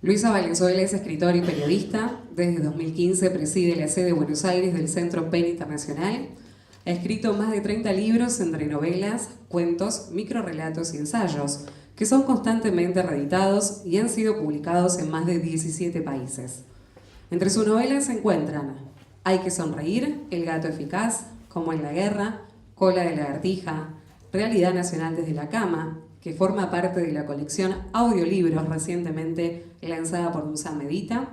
Luisa Valenzuela es escritora y periodista. Desde 2015 preside la sede de Buenos Aires del Centro PEN Internacional. Ha escrito más de 30 libros entre novelas, cuentos, microrrelatos y ensayos, que son constantemente reeditados y han sido publicados en más de 17 países. Entre sus novelas se encuentran Hay que sonreír, El gato eficaz, Como en la guerra, Cola de lagartija, Realidad nacional desde la cama, que forma parte de la colección Audiolibros recientemente lanzada por Musam Medita,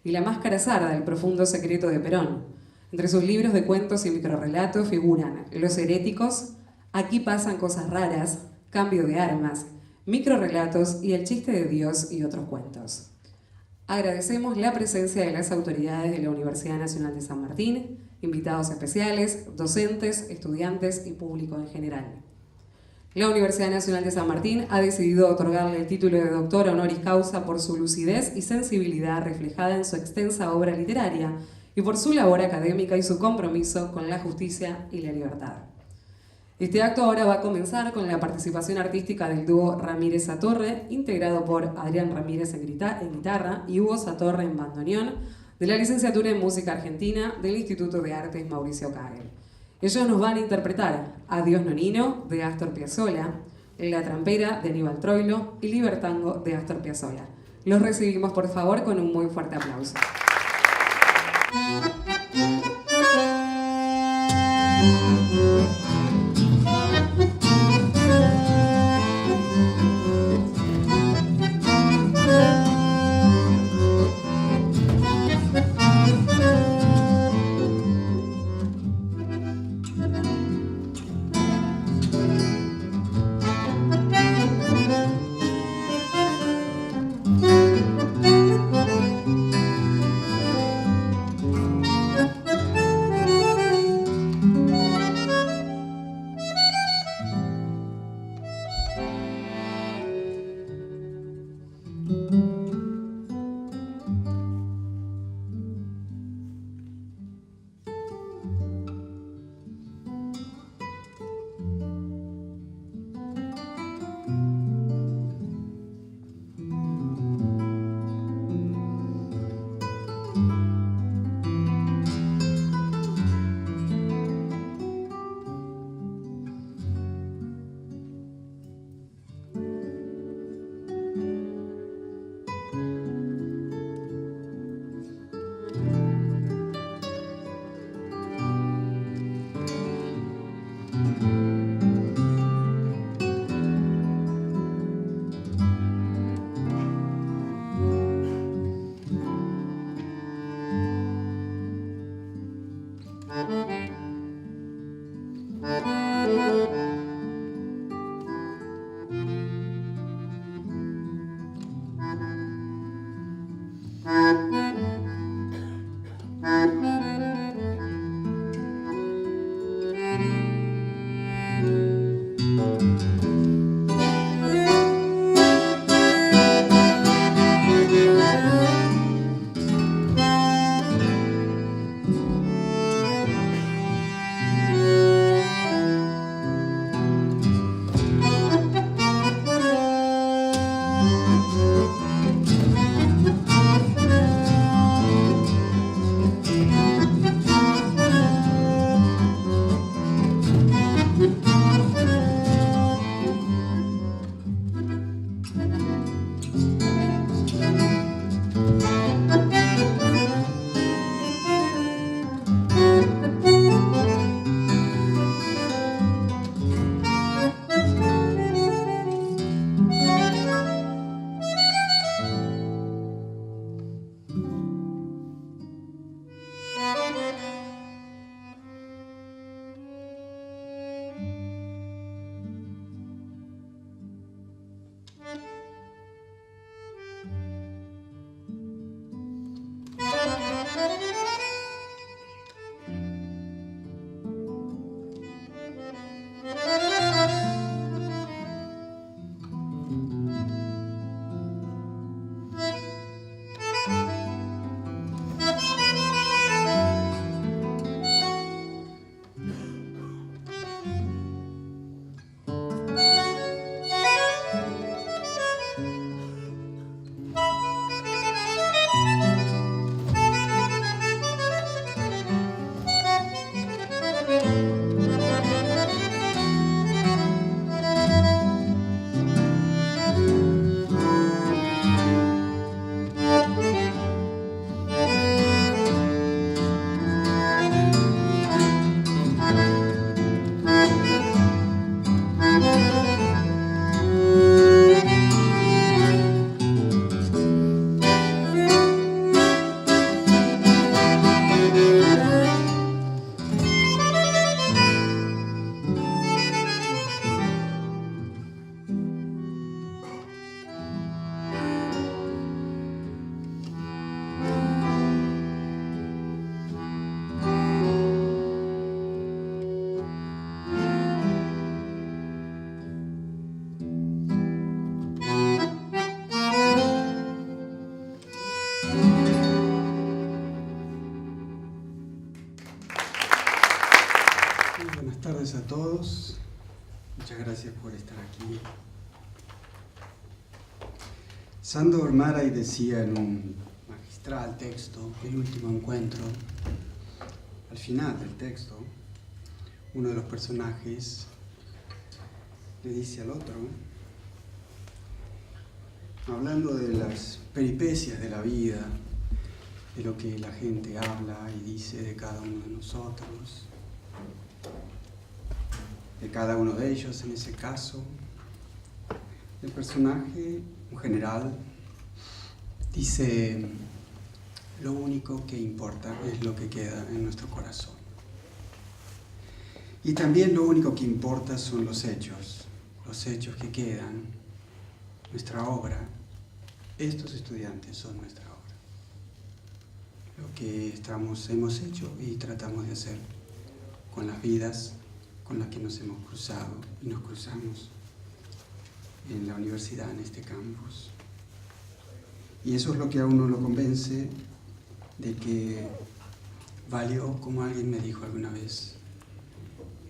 y La máscara sarda, El profundo secreto de Perón. Entre sus libros de cuentos y microrrelatos figuran Los heréticos, Aquí pasan cosas raras, Cambio de armas, microrrelatos y El chiste de Dios y otros cuentos. Agradecemos la presencia de las autoridades de la Universidad Nacional de San Martín, invitados especiales, docentes, estudiantes y público en general. La Universidad Nacional de San Martín ha decidido otorgarle el título de doctor honoris causa por su lucidez y sensibilidad reflejada en su extensa obra literaria y por su labor académica y su compromiso con la justicia y la libertad. Este acto ahora va a comenzar con la participación artística del dúo Ramírez Satorre, integrado por Adrián Ramírez en guitarra y Hugo Satorre en bandoneón, de la licenciatura en Música Argentina del Instituto de Artes Mauricio Kagel. Ellos nos van a interpretar Adiós Nonino, de Astor Piazzolla, La Trampera, de Aníbal Troilo, y Libertango, de Astor Piazzolla. Los recibimos, por favor, con un muy fuerte aplauso. Buenas tardes a todos. Muchas gracias por estar aquí. Sándor Márai decía en un magistral texto, El último encuentro, al final del texto, uno de los personajes le dice al otro, hablando de las peripecias de la vida, de lo que la gente habla y dice de cada uno de nosotros, de cada uno de ellos en ese caso, el personaje, un general, dice, lo único que importa es lo que queda en nuestro corazón. Y también lo único que importa son los hechos que quedan, nuestra obra. Estos estudiantes son nuestra obra. Lo que hemos hecho y tratamos de hacer con las vidas con las que nos hemos cruzado y nos cruzamos en la universidad, en este campus. Y eso es lo que a uno lo convence de que valió, como alguien me dijo alguna vez,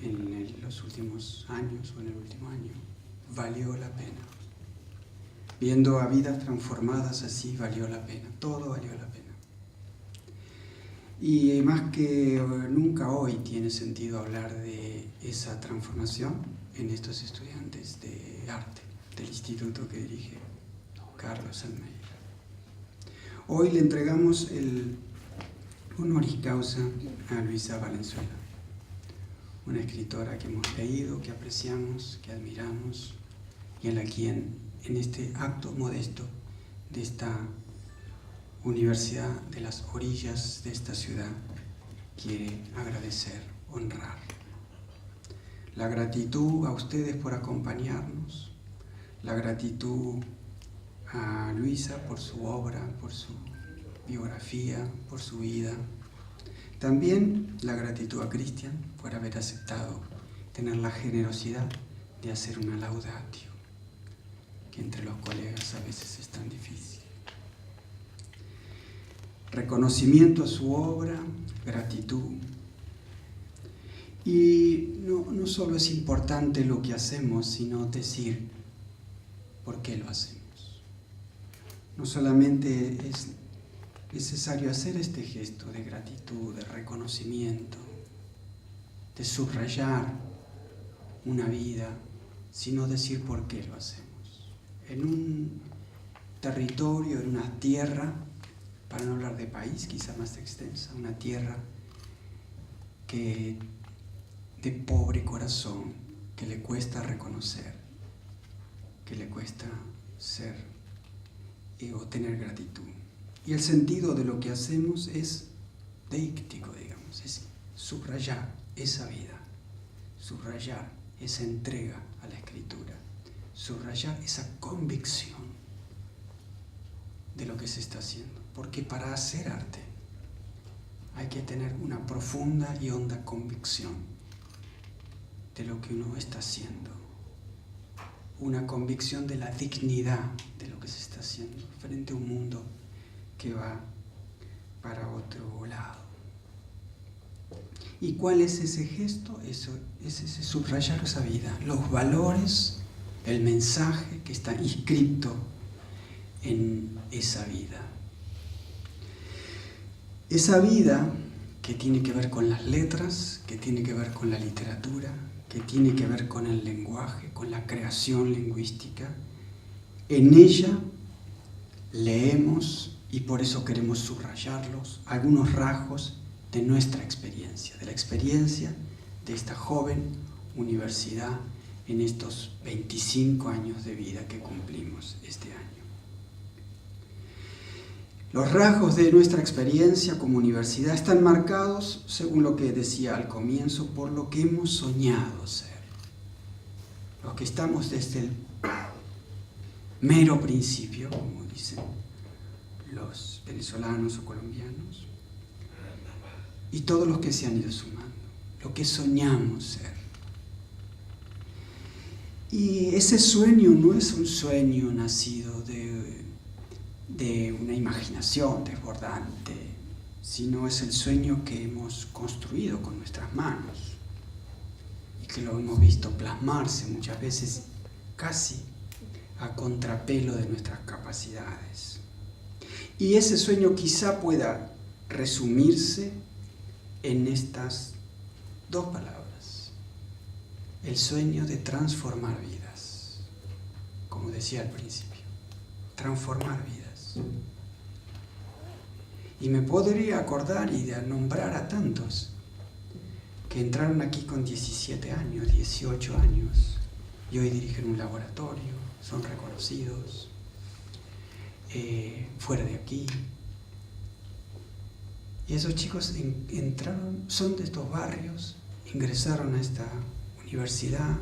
en los últimos años o en el último año, valió la pena. Viendo a vidas transformadas así, valió la pena, todo valió la pena. Y más que nunca hoy tiene sentido hablar de esa transformación en estos estudiantes de arte del instituto que dirige Carlos Almeida. Hoy le entregamos el honoris causa a Luisa Valenzuela, una escritora que hemos leído, que apreciamos, que admiramos y a la quien en este acto modesto de esta universidad de las orillas de esta ciudad quiere agradecer, honrar. La gratitud a ustedes por acompañarnos, la gratitud a Luisa por su obra, por su biografía, por su vida. También la gratitud a Cristian por haber aceptado tener la generosidad de hacer una laudatio, que entre los colegas a veces es tan difícil. Reconocimiento a su obra, gratitud. Y no solo es importante lo que hacemos, sino decir por qué lo hacemos. No solamente es necesario hacer este gesto de gratitud, de reconocimiento, de subrayar una vida, sino decir por qué lo hacemos. En un territorio, en una tierra, para no hablar de país, quizá más extensa, una tierra que de pobre corazón, que le cuesta reconocer, que le cuesta ser o tener gratitud. Y el sentido de lo que hacemos es deíctico, digamos, es subrayar esa vida, subrayar esa entrega a la escritura, subrayar esa convicción de lo que se está haciendo. Porque para hacer arte hay que tener una profunda y honda convicción de lo que uno está haciendo. Una convicción de la dignidad de lo que se está haciendo frente a un mundo que va para otro lado. ¿Y cuál es ese gesto? Eso es ese subrayar esa vida, los valores, el mensaje que está inscrito en esa vida. Esa vida que tiene que ver con las letras, que tiene que ver con la literatura, que tiene que ver con el lenguaje, con la creación lingüística. En ella leemos, y por eso queremos subrayarlos, algunos rasgos de nuestra experiencia, de la experiencia de esta joven universidad en estos 25 años de vida que cumplimos este año. Los rasgos de nuestra experiencia como universidad están marcados, según lo que decía al comienzo, por lo que hemos soñado ser. Los que estamos desde el mero principio, como dicen los venezolanos o colombianos, y todos los que se han ido sumando, lo que soñamos ser. Y ese sueño no es un sueño nacido de una imaginación desbordante, sino es el sueño que hemos construido con nuestras manos. que lo hemos visto plasmarse muchas veces casi a contrapelo de nuestras capacidades. Y ese sueño quizá pueda resumirse en estas dos palabras: el sueño de transformar vidas. Como decía al principio, transformar vidas. Y me podría acordar y de nombrar a tantos que entraron aquí con 17 años, 18 años, y hoy dirigen un laboratorio, son reconocidos, fuera de aquí. Y esos chicos entraron, son de estos barrios, ingresaron a esta universidad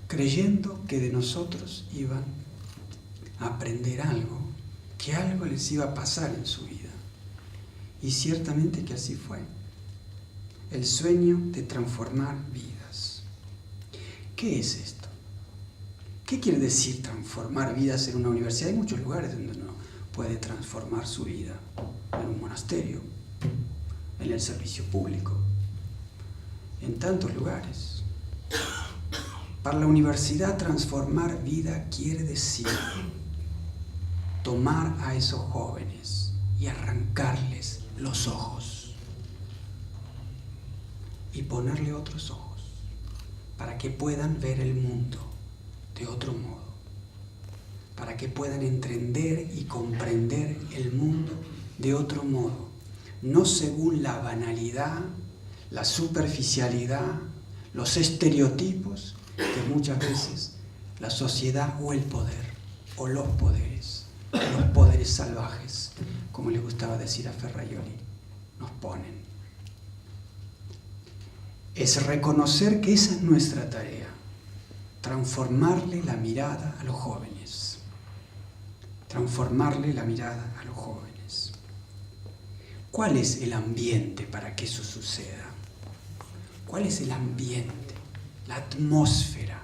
creyendo que de nosotros iban a aprender algo, que algo les iba a pasar en su vida. Y ciertamente que así fue. El sueño de transformar vidas. ¿Qué es esto? ¿Qué quiere decir transformar vidas en una universidad? Hay muchos lugares donde uno puede transformar su vida. En un monasterio, en el servicio público, en tantos lugares. Para la universidad, transformar vida quiere decir tomar a esos jóvenes y arrancarles los ojos y ponerle otros ojos para que puedan ver el mundo de otro modo, para que puedan entender y comprender el mundo de otro modo, no según la banalidad, la superficialidad, los estereotipos que muchas veces la sociedad o el poder o los poderes salvajes, como le gustaba decir a Ferraioli, nos ponen. Es reconocer que esa es nuestra tarea, transformarle la mirada a los jóvenes, transformarle la mirada a los jóvenes. ¿Cuál es el ambiente para que eso suceda? ¿Cuál es el ambiente, la atmósfera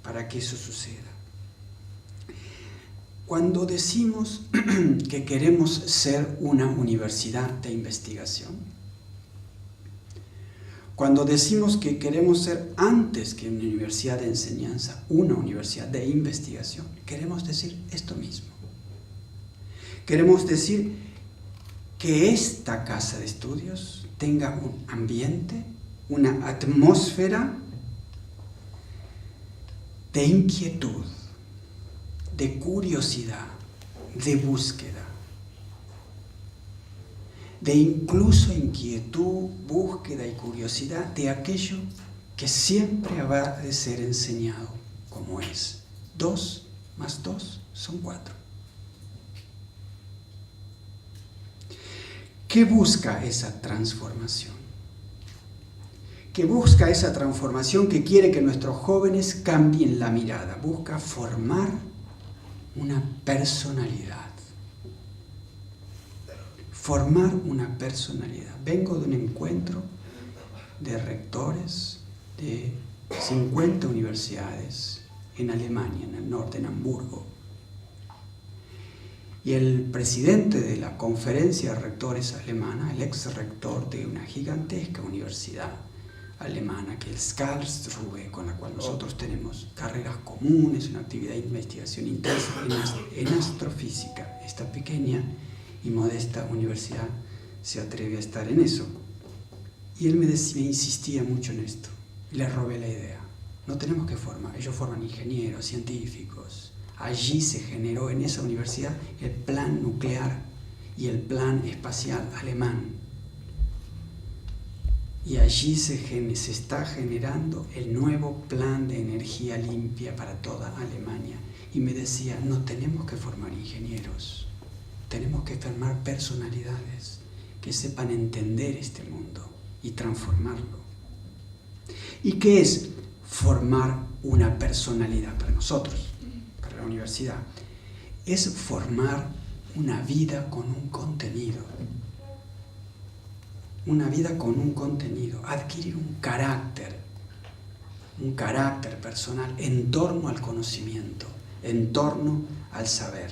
para que eso suceda? Cuando decimos que queremos ser una universidad de investigación, cuando decimos que queremos ser, antes que una universidad de enseñanza, una universidad de investigación, queremos decir esto mismo. Queremos decir que esta casa de estudios tenga un ambiente, una atmósfera de inquietud, de curiosidad, de búsqueda, de incluso inquietud, búsqueda y curiosidad de aquello que siempre habrá de ser enseñado, como es 2 más 2 son 4. ¿Qué busca esa transformación? ¿Qué busca esa transformación que quiere que nuestros jóvenes cambien la mirada? Busca formar una personalidad. Formar una personalidad. Vengo de un encuentro de rectores de 50 universidades en Alemania, en el norte, en Hamburgo. Y el presidente de la conferencia de rectores alemana, el ex rector de una gigantesca universidad alemana, que es Karlsruhe, con la cual nosotros tenemos carreras comunes, una actividad de investigación intensa en astrofísica. Esta pequeña y modesta universidad se atreve a estar en eso. Y él me insistía mucho en esto. Y le robé la idea. No tenemos que formar, ellos forman ingenieros, científicos. Allí se generó en esa universidad el plan nuclear y el plan espacial alemán. Y allí se está generando el nuevo plan de energía limpia para toda Alemania. Y me decía, no tenemos que formar ingenieros, tenemos que formar personalidades que sepan entender este mundo y transformarlo. ¿Y qué es formar una personalidad para nosotros, para la universidad? Es formar una vida con un contenido. Una vida con un contenido, adquirir un carácter personal en torno al conocimiento, en torno al saber.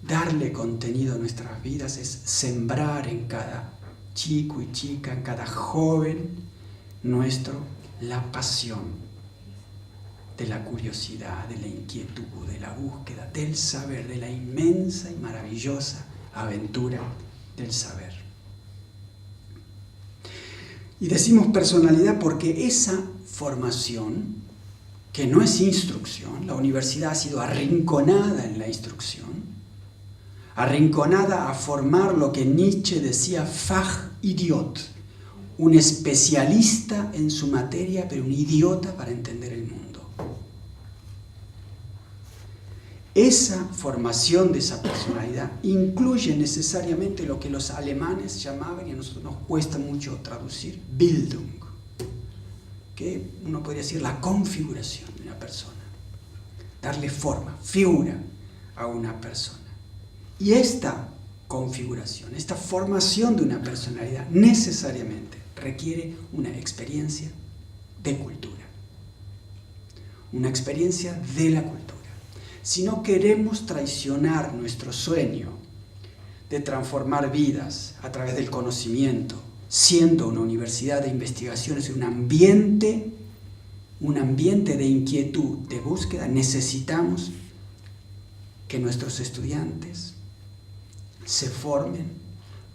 Darle contenido a nuestras vidas es sembrar en cada chico y chica, en cada joven nuestro, la pasión, de la curiosidad, de la inquietud, de la búsqueda, del saber, de la inmensa y maravillosa aventura del saber. Y decimos personalidad porque esa formación, que no es instrucción, la universidad ha sido arrinconada en la instrucción, arrinconada a formar lo que Nietzsche decía Fachidiot, un especialista en su materia, pero un idiota para entender el mundo. Esa formación de esa personalidad incluye necesariamente lo que los alemanes llamaban, y a nosotros nos cuesta mucho traducir, Bildung, que uno podría decir la configuración de una persona, darle forma, figura a una persona. Y esta configuración, esta formación de una personalidad necesariamente requiere una experiencia de cultura, una experiencia de la cultura. Si no queremos traicionar nuestro sueño de transformar vidas a través del conocimiento, siendo una universidad de investigaciones, un ambiente de inquietud, de búsqueda, necesitamos que nuestros estudiantes se formen,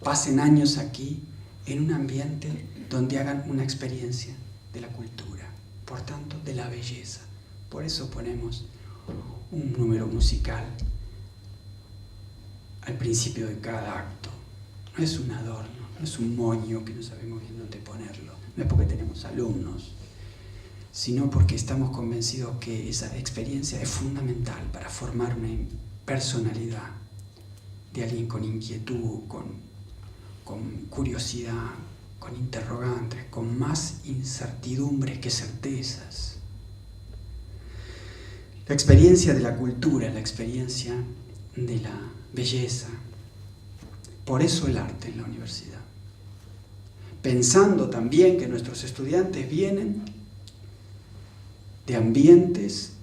pasen años aquí, en un ambiente donde hagan una experiencia de la cultura, por tanto, de la belleza. Por eso ponemos un número musical al principio de cada acto. No es un adorno, no es un moño que no sabemos bien dónde ponerlo, no es porque tenemos alumnos, sino porque estamos convencidos que esa experiencia es fundamental para formar una personalidad de alguien con inquietud, con curiosidad, con interrogantes, con más incertidumbres que certezas. La experiencia de la cultura, la experiencia de la belleza. Por eso el arte en la universidad. Pensando también que nuestros estudiantes vienen de ambientes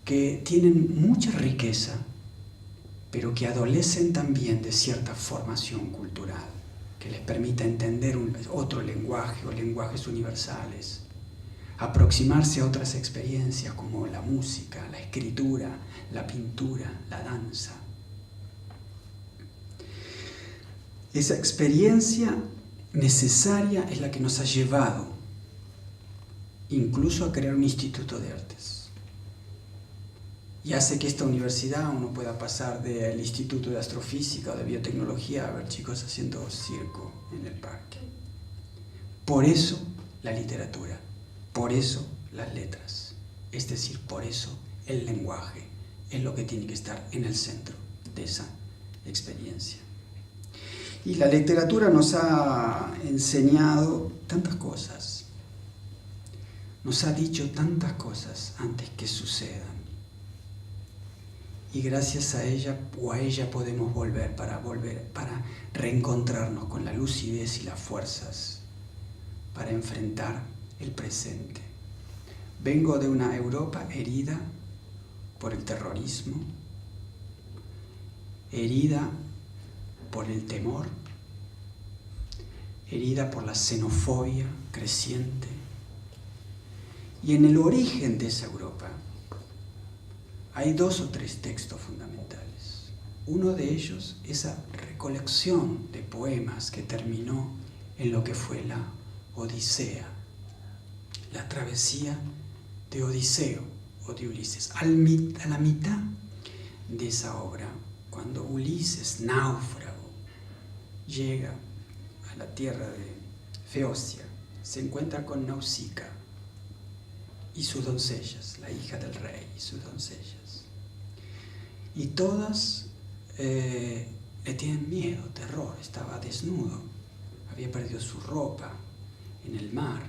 que tienen mucha riqueza, pero que adolecen también de cierta formación cultural, que les permita entender otro lenguaje o lenguajes universales, aproximarse a otras experiencias como la música, la escritura, la pintura, la danza. Esa experiencia necesaria es la que nos ha llevado incluso a crear un instituto de artes. Y hace que esta universidad uno pueda pasar del Instituto de Astrofísica o de Biotecnología a ver chicos haciendo circo en el parque. Por eso la literatura, por eso las letras, es decir, por eso el lenguaje es lo que tiene que estar en el centro de esa experiencia. Y la literatura nos ha enseñado tantas cosas, nos ha dicho tantas cosas antes que sucedan. Y gracias a ella o a ella podemos volver para reencontrarnos con la lucidez y las fuerzas para enfrentar el presente. Vengo de una Europa herida por el terrorismo, herida por el temor, herida por la xenofobia creciente. Y en el origen de esa Europa hay 2 o 3 textos fundamentales. Uno de ellos, esa recolección de poemas que terminó en lo que fue la Odisea, la travesía de Odiseo o de Ulises. A la mitad de esa obra, cuando Ulises, náufrago, llega a la tierra de Feocia, se encuentra con Nausicaa y sus doncellas, la hija del rey y sus doncellas. Y todas le tienen miedo, terror, estaba desnudo, había perdido su ropa en el mar.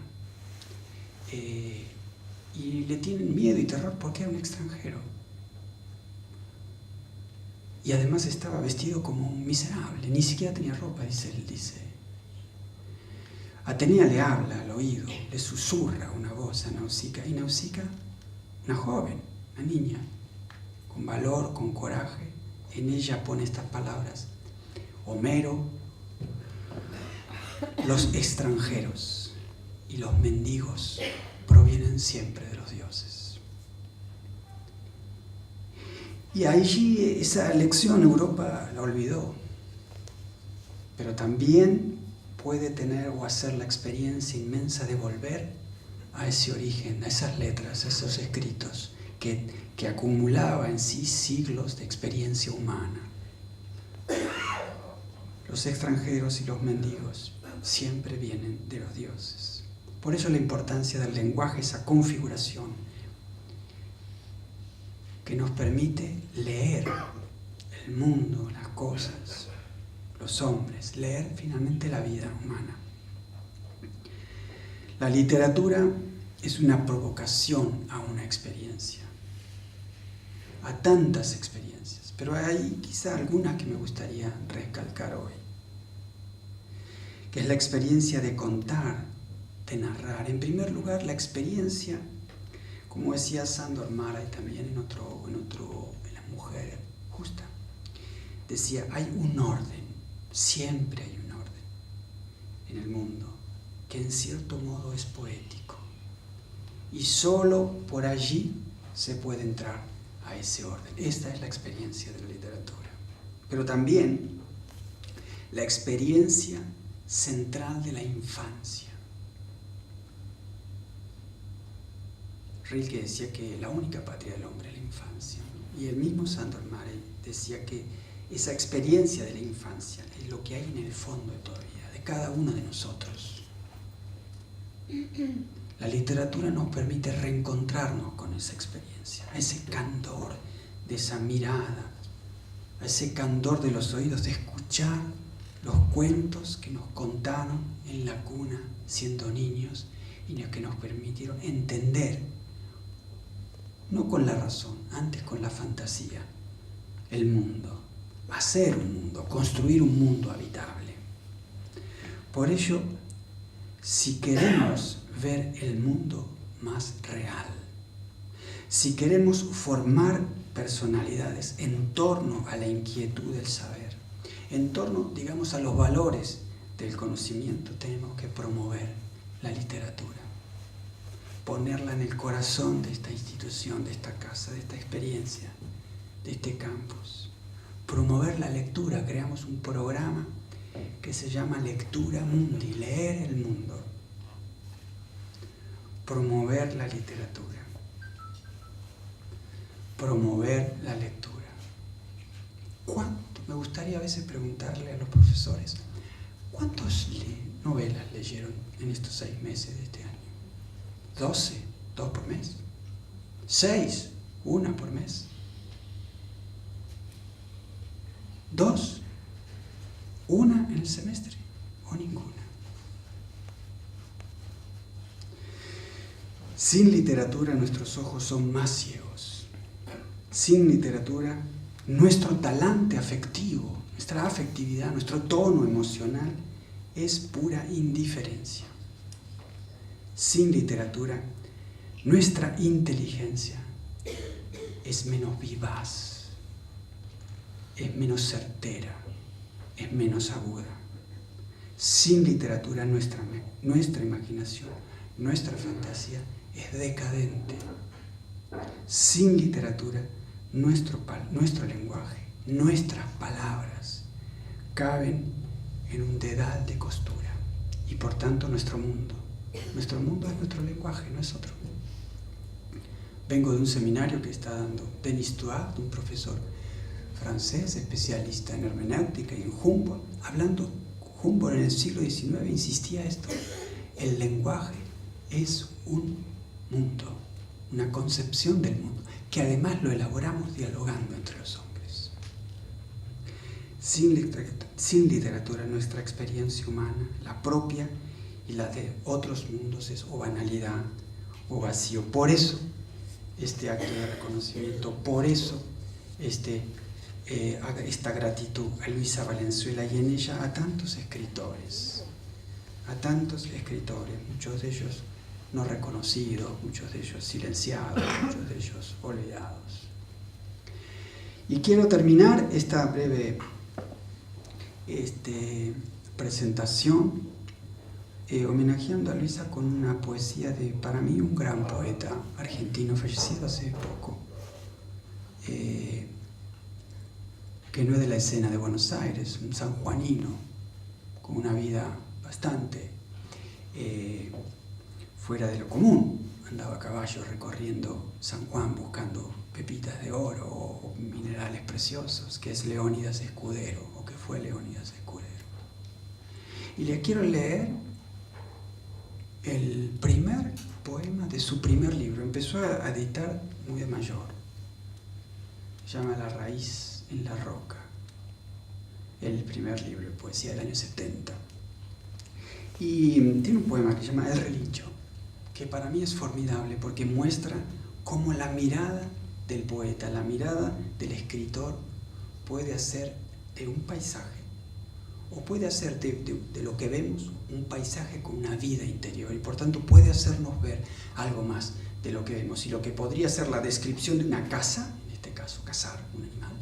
Y le tienen miedo y terror porque era un extranjero. Y además estaba vestido como un miserable, ni siquiera tenía ropa, él dice. Atenea le habla al oído, le susurra una voz a Nausicaa, y Nausicaa, una joven, una niña, con valor, con coraje, en ella pone estas palabras: Homero Los extranjeros y los mendigos provienen siempre de los dioses. Y allí esa lección Europa la olvidó, pero también puede tener o hacer la experiencia inmensa de volver a ese origen, a esas letras, a esos escritos que acumulaba en sí siglos de experiencia humana. Los extranjeros y los mendigos siempre vienen de los dioses. Por eso la importancia del lenguaje, esa configuración que nos permite leer el mundo, las cosas, los hombres, leer finalmente la vida humana. La literatura es una provocación a una experiencia, a tantas experiencias, pero hay quizá alguna que me gustaría recalcar hoy, que es la experiencia de contar, de narrar. En primer lugar, la experiencia, como decía Sándor Márai también en La Mujer Justa, decía, hay un orden, siempre hay un orden en el mundo, que en cierto modo es poético, y solo por allí se puede entrar a ese orden. Esta es la experiencia de la literatura. Pero también la experiencia central de la infancia. Rilke decía que la única patria del hombre es la infancia, y el mismo Sándor Márai decía que esa experiencia de la infancia es lo que hay en el fondo de toda vida, de cada uno de nosotros. La literatura nos permite reencontrarnos con esa experiencia, a ese candor de esa mirada, a ese candor de los oídos, de escuchar los cuentos que nos contaron en la cuna siendo niños y que nos permitieron entender, no con la razón, antes con la fantasía, el mundo, hacer un mundo, construir un mundo habitable. Por ello, si queremos ver el mundo más real, si queremos formar personalidades en torno a la inquietud del saber, en torno, digamos, a los valores del conocimiento, tenemos que promover la literatura, ponerla en el corazón de esta institución, de esta casa, de esta experiencia, de este campus. Promover la lectura, creamos un programa que se llama Lectura Mundi, leer el mundo. Promover la literatura, promover la lectura. ¿Cuánto? Me gustaría a veces preguntarle a los profesores, ¿cuántas novelas leyeron en estos 6 meses de este año? 12, 2 por mes. 6, 1 por mes. 2, 1 en el semestre o ninguna. Sin literatura nuestros ojos son más ciegos. Sin literatura nuestro talante afectivo, nuestra afectividad, nuestro tono emocional es pura indiferencia. Sin literatura nuestra inteligencia es menos vivaz, es menos certera, es menos aguda. Sin literatura nuestra imaginación, nuestra fantasía es decadente. Sin literatura nuestro lenguaje, nuestras palabras caben en un dedal de costura, y por tanto nuestro mundo es nuestro lenguaje, no es otro. Vengo de un seminario que está dando Denis Tuard, un profesor francés especialista en hermenéutica y en Humboldt. Humboldt en el siglo XIX insistía esto: el lenguaje es un mundo, una concepción del mundo, que además lo elaboramos dialogando entre los hombres. Sin literatura nuestra experiencia humana, la propia y la de otros mundos, es o banalidad o vacío. Por eso este acto de reconocimiento, por eso esta gratitud a Luisa Valenzuela y en ella a tantos escritores, muchos de ellos no reconocidos, muchos de ellos silenciados, muchos de ellos olvidados. Y quiero terminar esta breve presentación homenajeando a Luisa con una poesía de, para mí, un gran poeta argentino fallecido hace poco, que no es de la escena de Buenos Aires, un sanjuanino con una vida bastante fuera de lo común. Andaba a caballo recorriendo San Juan buscando pepitas de oro o minerales preciosos, que es Leónidas Escudero, o que fue Leónidas Escudero. Y le quiero leer el primer poema de su primer libro. Empezó a editar muy de mayor. Se llama La raíz en la roca. El primer libro de poesía del año 70. Y tiene un poema que se llama El relincho, que para mí es formidable porque muestra cómo la mirada del poeta, la mirada del escritor puede hacer de un paisaje, o puede hacer de lo que vemos un paisaje con una vida interior, y por tanto puede hacernos ver algo más de lo que vemos. Y lo que podría ser la descripción de una casa, en este caso cazar un animal,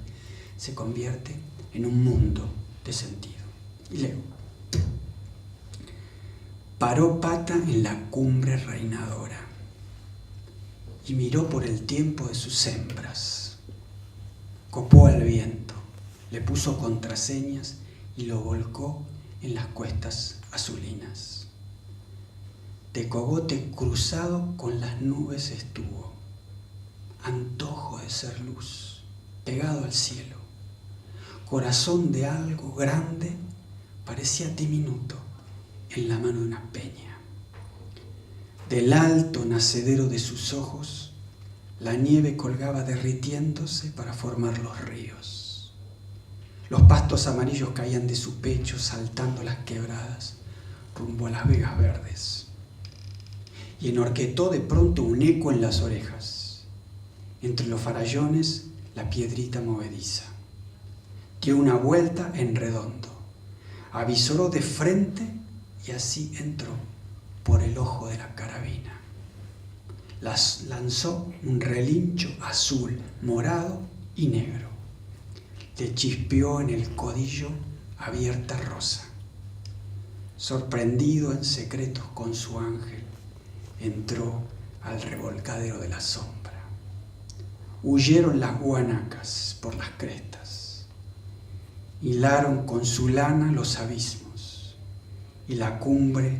se convierte en un mundo de sentido. Y leo. Paró Pata en la cumbre reinadora y miró por el tiempo de sus hembras. Copó al viento, le puso contraseñas y lo volcó en las cuestas azulinas. De cogote cruzado con las nubes estuvo, antojo de ser luz, pegado al cielo. Corazón de algo grande parecía diminuto en la mano de una peña. Del alto nacedero de sus ojos, la nieve colgaba derritiéndose para formar los ríos. Los pastos amarillos caían de su pecho, saltando las quebradas, rumbo a las vegas verdes. Y enorquetó de pronto un eco en las orejas. Entre los farallones, la piedrita movediza. Dio una vuelta en redondo. Avisoró de frente y así entró por el ojo de la carabina. Las lanzó un relincho azul, morado y negro. Le chispeó en el codillo abierta rosa. Sorprendido en secretos con su ángel, entró al revolcadero de la sombra. Huyeron las guanacas por las crestas. Hilaron con su lana los abismos. Y la cumbre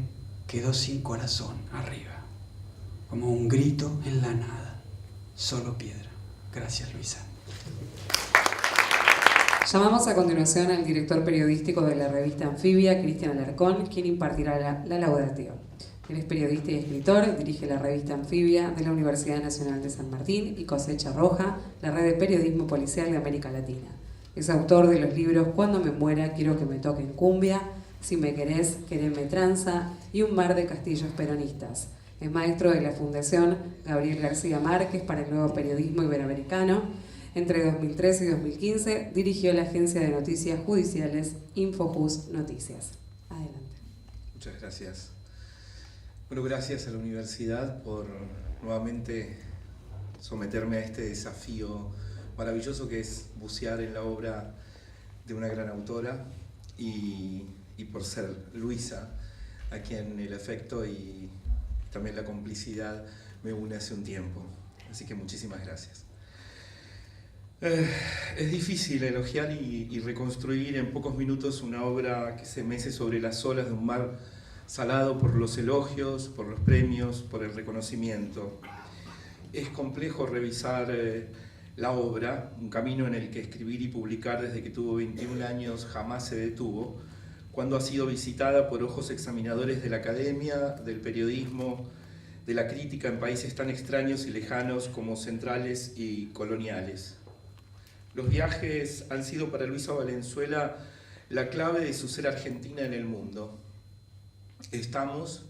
quedó sin corazón arriba, como un grito en la nada, solo piedra. Gracias, Luisa. Llamamos a continuación al director periodístico de la revista Anfibia, Cristian Alarcón, quien impartirá la laudatio. Él es periodista y escritor, dirige la revista Anfibia de la Universidad Nacional de San Martín y Cosecha Roja, la red de periodismo policial de América Latina. Es autor de los libros Cuando me muera, quiero que me toquen cumbia, Si me querés, quereme tranza y Un mar de castillos peronistas. Es maestro de la Fundación Gabriel García Márquez para el Nuevo Periodismo Iberoamericano. Entre 2013 y 2015 dirigió la agencia de noticias judiciales Infojus Noticias. Adelante. Muchas gracias. Bueno, gracias a la universidad por nuevamente someterme a este desafío maravilloso que es bucear en la obra de una gran autora y por ser Luisa, a quien el afecto y también la complicidad me une hace un tiempo. Así que muchísimas gracias. Es difícil elogiar y reconstruir en pocos minutos una obra que se mece sobre las olas de un mar salado por los elogios, por los premios, por el reconocimiento. Es complejo revisar la obra, un camino en el que escribir y publicar desde que tuvo 21 años jamás se detuvo, cuando ha sido visitada por ojos examinadores de la academia, del periodismo, de la crítica en países tan extraños y lejanos como centrales y coloniales. Los viajes han sido para Luisa Valenzuela la clave de su ser argentina en el mundo. Estamos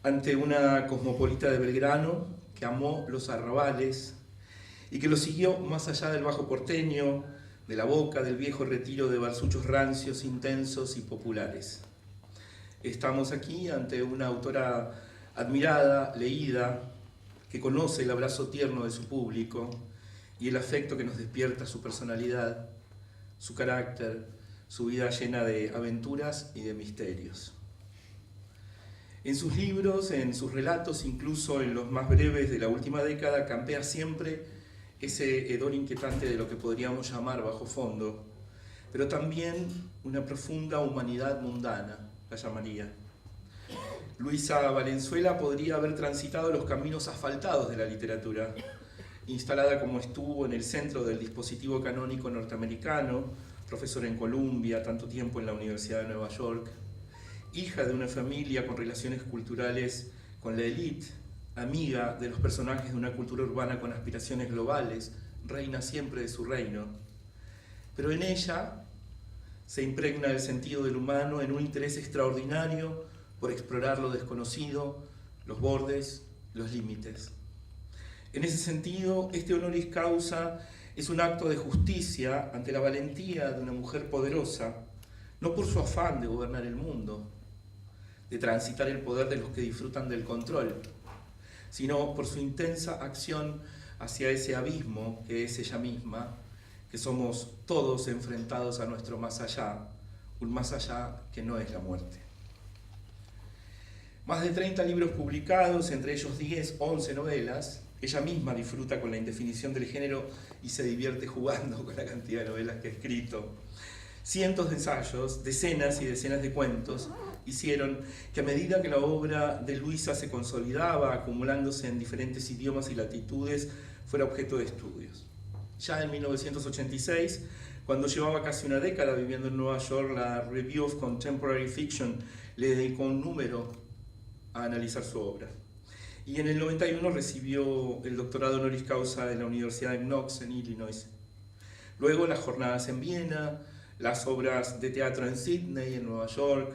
ante una cosmopolita de Belgrano que amó los arrabales y que lo siguió más allá del Bajo Porteño, de la Boca, del viejo retiro de barsuchos rancios, intensos y populares. Estamos aquí ante una autora admirada, leída, que conoce el abrazo tierno de su público y el afecto que nos despierta su personalidad, su carácter, su vida llena de aventuras y de misterios. En sus libros, en sus relatos, incluso en los más breves de la última década, campea siempre ese hedor inquietante de lo que podríamos llamar bajo fondo, pero también una profunda humanidad mundana, la llamaría. Luisa Valenzuela podría haber transitado los caminos asfaltados de la literatura, instalada como estuvo en el centro del dispositivo canónico norteamericano, profesora en Columbia, tanto tiempo en la Universidad de Nueva York, hija de una familia con relaciones culturales con la élite, amiga de los personajes de una cultura urbana con aspiraciones globales, reina siempre de su reino. Pero en ella se impregna el sentido del humano en un interés extraordinario por explorar lo desconocido, los bordes, los límites. En ese sentido, este honoris causa es un acto de justicia ante la valentía de una mujer poderosa, no por su afán de gobernar el mundo, de transitar el poder de los que disfrutan del control, sino por su intensa acción hacia ese abismo que es ella misma, que somos todos enfrentados a nuestro más allá, un más allá que no es la muerte. Más de 30 libros publicados, entre ellos 10, 11 novelas. Ella misma disfruta con la indefinición del género y se divierte jugando con la cantidad de novelas que ha escrito. Cientos de ensayos, decenas y decenas de cuentos hicieron que a medida que la obra de Luisa se consolidaba, acumulándose en diferentes idiomas y latitudes, fuera objeto de estudios. Ya en 1986, cuando llevaba casi una década viviendo en Nueva York, la Review of Contemporary Fiction le dedicó un número a analizar su obra. Y en el 91 recibió el doctorado honoris causa de la Universidad de Knox en Illinois. Luego las jornadas en Viena, las obras de teatro en Sydney, en Nueva York,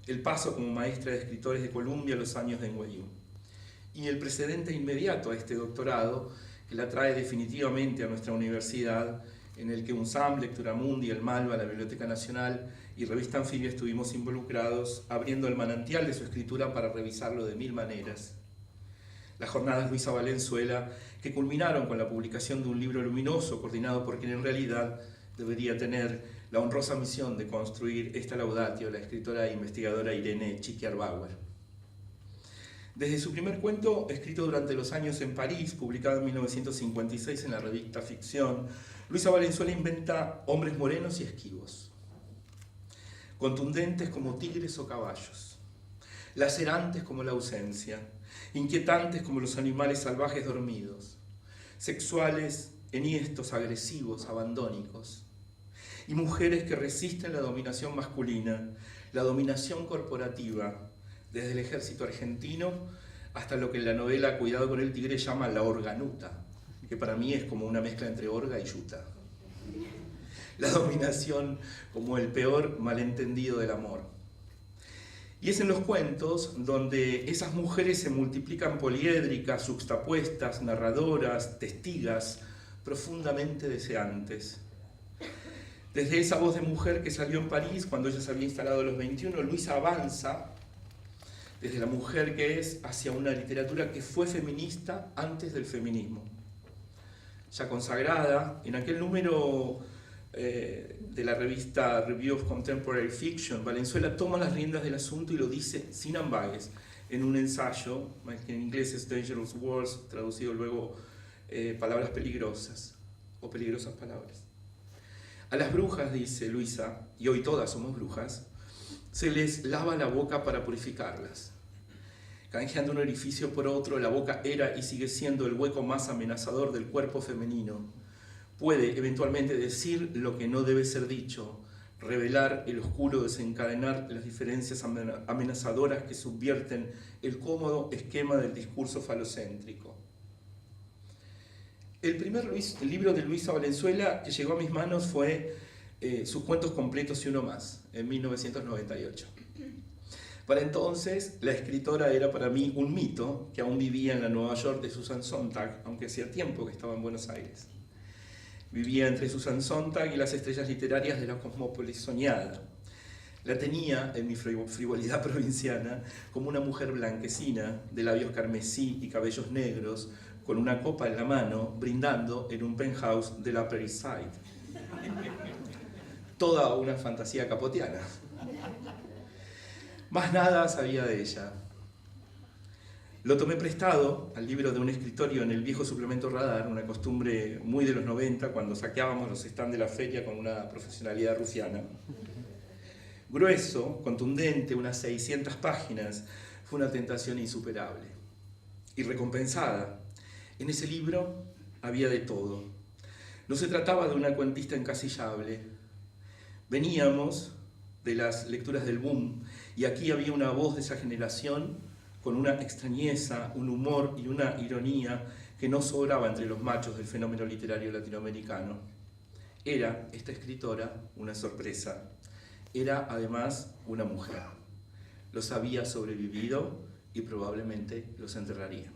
el paso como maestra de escritores de Columbia, los años de NYU. Y el precedente inmediato a este doctorado, que la trae definitivamente a nuestra universidad, en el que UNSAM, Lectura Mundi, el Malva, la Biblioteca Nacional y Revista Anfibia estuvimos involucrados, abriendo el manantial de su escritura para revisarlo de mil maneras. Las jornadas Luisa Valenzuela, que culminaron con la publicación de un libro luminoso coordinado por quien en realidad debería tener la honrosa misión de construir esta laudatio, la escritora e investigadora Irene Chiquiar-Bauer. Desde su primer cuento, escrito durante los años en París, publicado en 1956 en la revista Ficción, Luisa Valenzuela inventa hombres morenos y esquivos, contundentes como tigres o caballos, lacerantes como la ausencia, inquietantes como los animales salvajes dormidos, sexuales, enhiestos, agresivos, abandónicos, y mujeres que resisten la dominación masculina, la dominación corporativa, desde el ejército argentino hasta lo que en la novela Cuidado con el tigre llama la organuta, que para mí es como una mezcla entre orga y yuta. La dominación como el peor malentendido del amor. Y es en los cuentos donde esas mujeres se multiplican poliédricas, juxtapuestas, narradoras, testigas, profundamente deseantes. Desde esa voz de mujer que salió en París cuando ella se había instalado a los 21, Luisa avanza desde la mujer que es hacia una literatura que fue feminista antes del feminismo. Ya consagrada, en aquel número de la revista Review of Contemporary Fiction, Valenzuela toma las riendas del asunto y lo dice sin ambages, en un ensayo, que en inglés es Dangerous Words, traducido luego palabras peligrosas, o peligrosas palabras. A las brujas, dice Luisa, y hoy todas somos brujas, se les lava la boca para purificarlas. Canjeando un orificio por otro, la boca era y sigue siendo el hueco más amenazador del cuerpo femenino. Puede eventualmente decir lo que no debe ser dicho, revelar el oscuro, desencadenar las diferencias amenazadoras que subvierten el cómodo esquema del discurso falocéntrico. El primer libro de Luisa Valenzuela que llegó a mis manos fue Sus cuentos completos y uno más, en 1998. Para entonces, la escritora era para mí un mito que aún vivía en la Nueva York de Susan Sontag, aunque hacía tiempo que estaba en Buenos Aires. Vivía entre Susan Sontag y las estrellas literarias de la cosmópolis soñada. La tenía, en mi frivolidad provinciana, como una mujer blanquecina, de labios carmesí y cabellos negros, con una copa en la mano, brindando en un penthouse del Upper East Side. Toda una fantasía capotiana. Más nada sabía de ella. Lo tomé prestado al libro de un escritorio en el viejo suplemento Radar, una costumbre muy de los 90, cuando saqueábamos los stands de la feria con una profesionalidad rufiana. Grueso, contundente, unas 600 páginas, fue una tentación insuperable y recompensada. En ese libro había de todo. No se trataba de una cuentista encasillable. Veníamos de las lecturas del boom y aquí había una voz de esa generación con una extrañeza, un humor y una ironía que no sobraba entre los machos del fenómeno literario latinoamericano. Era esta escritora una sorpresa. Era además una mujer. Los había sobrevivido y probablemente los enterraría.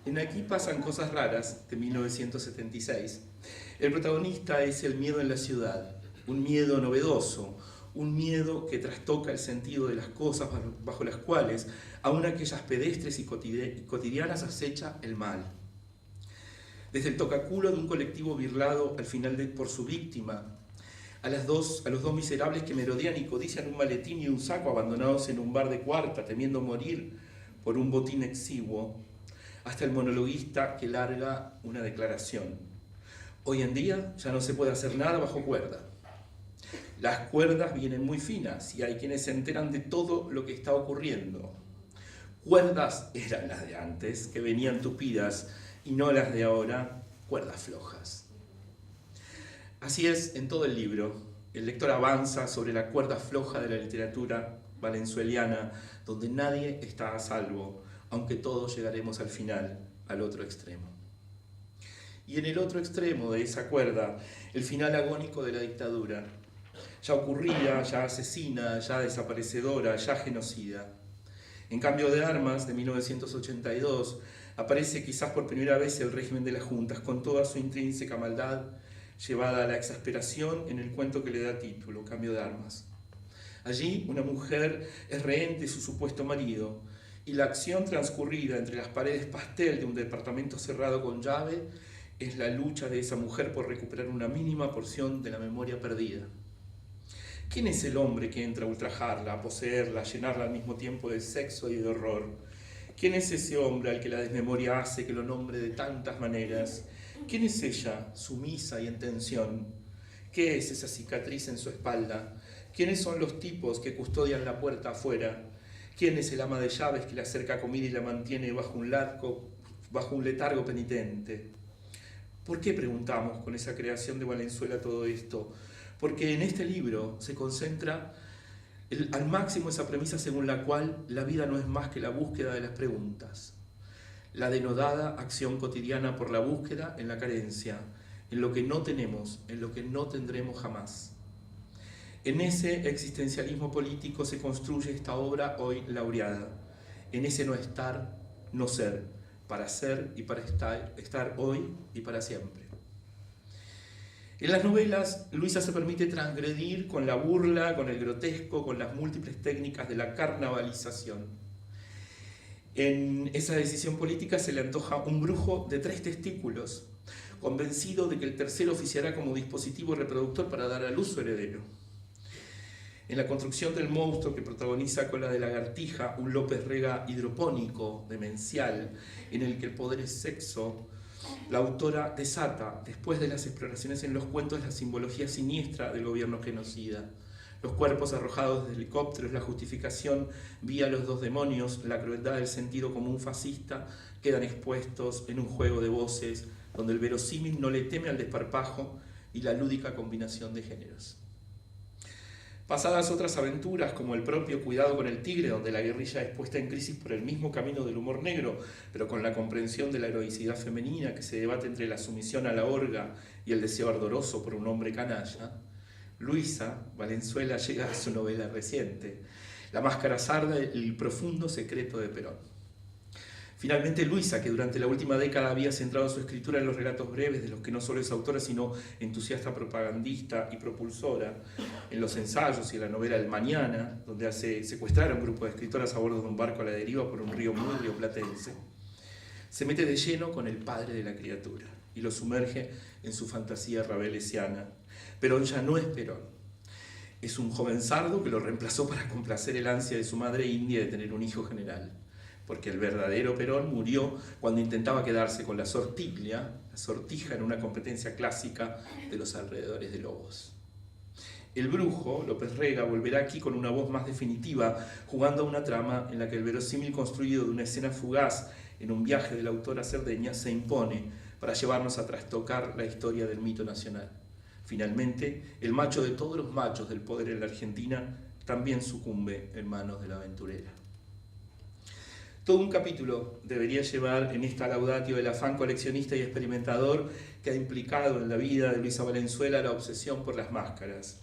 En Aquí pasan cosas raras, de 1976. El protagonista es el miedo en la ciudad, un miedo novedoso, un miedo que trastoca el sentido de las cosas bajo las cuales, aun aquellas pedestres y cotidianas, acecha el mal. Desde el tocaculo de un colectivo birlado al final por su víctima, a los dos miserables que merodean y codician un maletín y un saco abandonados en un bar de cuarta, temiendo morir por un botín exiguo, hasta el monologuista que larga una declaración. Hoy en día ya no se puede hacer nada bajo cuerda. Las cuerdas vienen muy finas y hay quienes se enteran de todo lo que está ocurriendo. Cuerdas eran las de antes, que venían tupidas, y no las de ahora, cuerdas flojas. Así es en todo el libro. El lector avanza sobre la cuerda floja de la literatura valenzueliana, donde nadie está a salvo, aunque todos llegaremos al final, al otro extremo. Y en el otro extremo de esa cuerda, el final agónico de la dictadura. Ya ocurría, ya asesina, ya desaparecedora, ya genocida. En Cambio de Armas, de 1982, aparece quizás por primera vez el régimen de las juntas, con toda su intrínseca maldad, llevada a la exasperación en el cuento que le da título, Cambio de Armas. Allí, una mujer es rehén de su supuesto marido, y la acción transcurrida entre las paredes pastel de un departamento cerrado con llave es la lucha de esa mujer por recuperar una mínima porción de la memoria perdida. ¿Quién es el hombre que entra a ultrajarla, a poseerla, a llenarla al mismo tiempo de sexo y de horror? ¿Quién es ese hombre al que la desmemoria hace que lo nombre de tantas maneras? ¿Quién es ella, sumisa y en tensión? ¿Qué es esa cicatriz en su espalda? ¿Quiénes son los tipos que custodian la puerta afuera? ¿Quién es el ama de llaves que le acerca comida y la mantiene bajo un letargo penitente? ¿Por qué preguntamos con esa creación de Valenzuela todo esto? Porque en este libro se concentra al máximo esa premisa según la cual la vida no es más que la búsqueda de las preguntas, la denodada acción cotidiana por la búsqueda en la carencia, en lo que no tenemos, en lo que no tendremos jamás. En ese existencialismo político se construye esta obra hoy laureada, en ese no estar, no ser, para ser y para estar hoy y para siempre. En las novelas, Luisa se permite transgredir con la burla, con el grotesco, con las múltiples técnicas de la carnavalización. En esa decisión política se le antoja un brujo de 3 testículos, convencido de que el tercero oficiará como dispositivo reproductor para dar a luz su heredero. En la construcción del monstruo que protagoniza Cola de Lagartija, un López Rega hidropónico, demencial, en el que el poder es sexo, la autora desata, después de las exploraciones en los cuentos, la simbología siniestra del gobierno genocida. Los cuerpos arrojados desde helicópteros, la justificación vía los 2 demonios, la crueldad del sentido común fascista, quedan expuestos en un juego de voces donde el verosímil no le teme al desparpajo y la lúdica combinación de géneros. Pasadas otras aventuras, como el propio Cuidado con el tigre, donde la guerrilla es puesta en crisis por el mismo camino del humor negro, pero con la comprensión de la heroicidad femenina que se debate entre la sumisión a la orga y el deseo ardoroso por un hombre canalla, Luisa Valenzuela llega a su novela reciente, La máscara sarda, el profundo secreto de Perón. Finalmente, Luisa, que durante la última década había centrado su escritura en los relatos breves, de los que no solo es autora, sino entusiasta propagandista y propulsora, en los ensayos y en la novela El Mañana, donde hace secuestrar a un grupo de escritoras a bordo de un barco a la deriva por un río muy rioplatense, se mete de lleno con el padre de la criatura y lo sumerge en su fantasía rabelesiana. Perón ya no es Perón. Es un joven sardo que lo reemplazó para complacer el ansia de su madre india de tener un hijo general. porque el verdadero Perón murió cuando intentaba quedarse con la sortija en una competencia clásica de los alrededores de Lobos. El brujo, López Rega, volverá aquí con una voz más definitiva, jugando a una trama en la que el verosímil construido de una escena fugaz en un viaje de la autora Cerdeña se impone para llevarnos a trastocar la historia del mito nacional. Finalmente, el macho de todos los machos del poder en la Argentina también sucumbe en manos de la aventurera. Todo un capítulo debería llevar en esta laudatio el afán coleccionista y experimentador que ha implicado en la vida de Luisa Valenzuela la obsesión por las máscaras.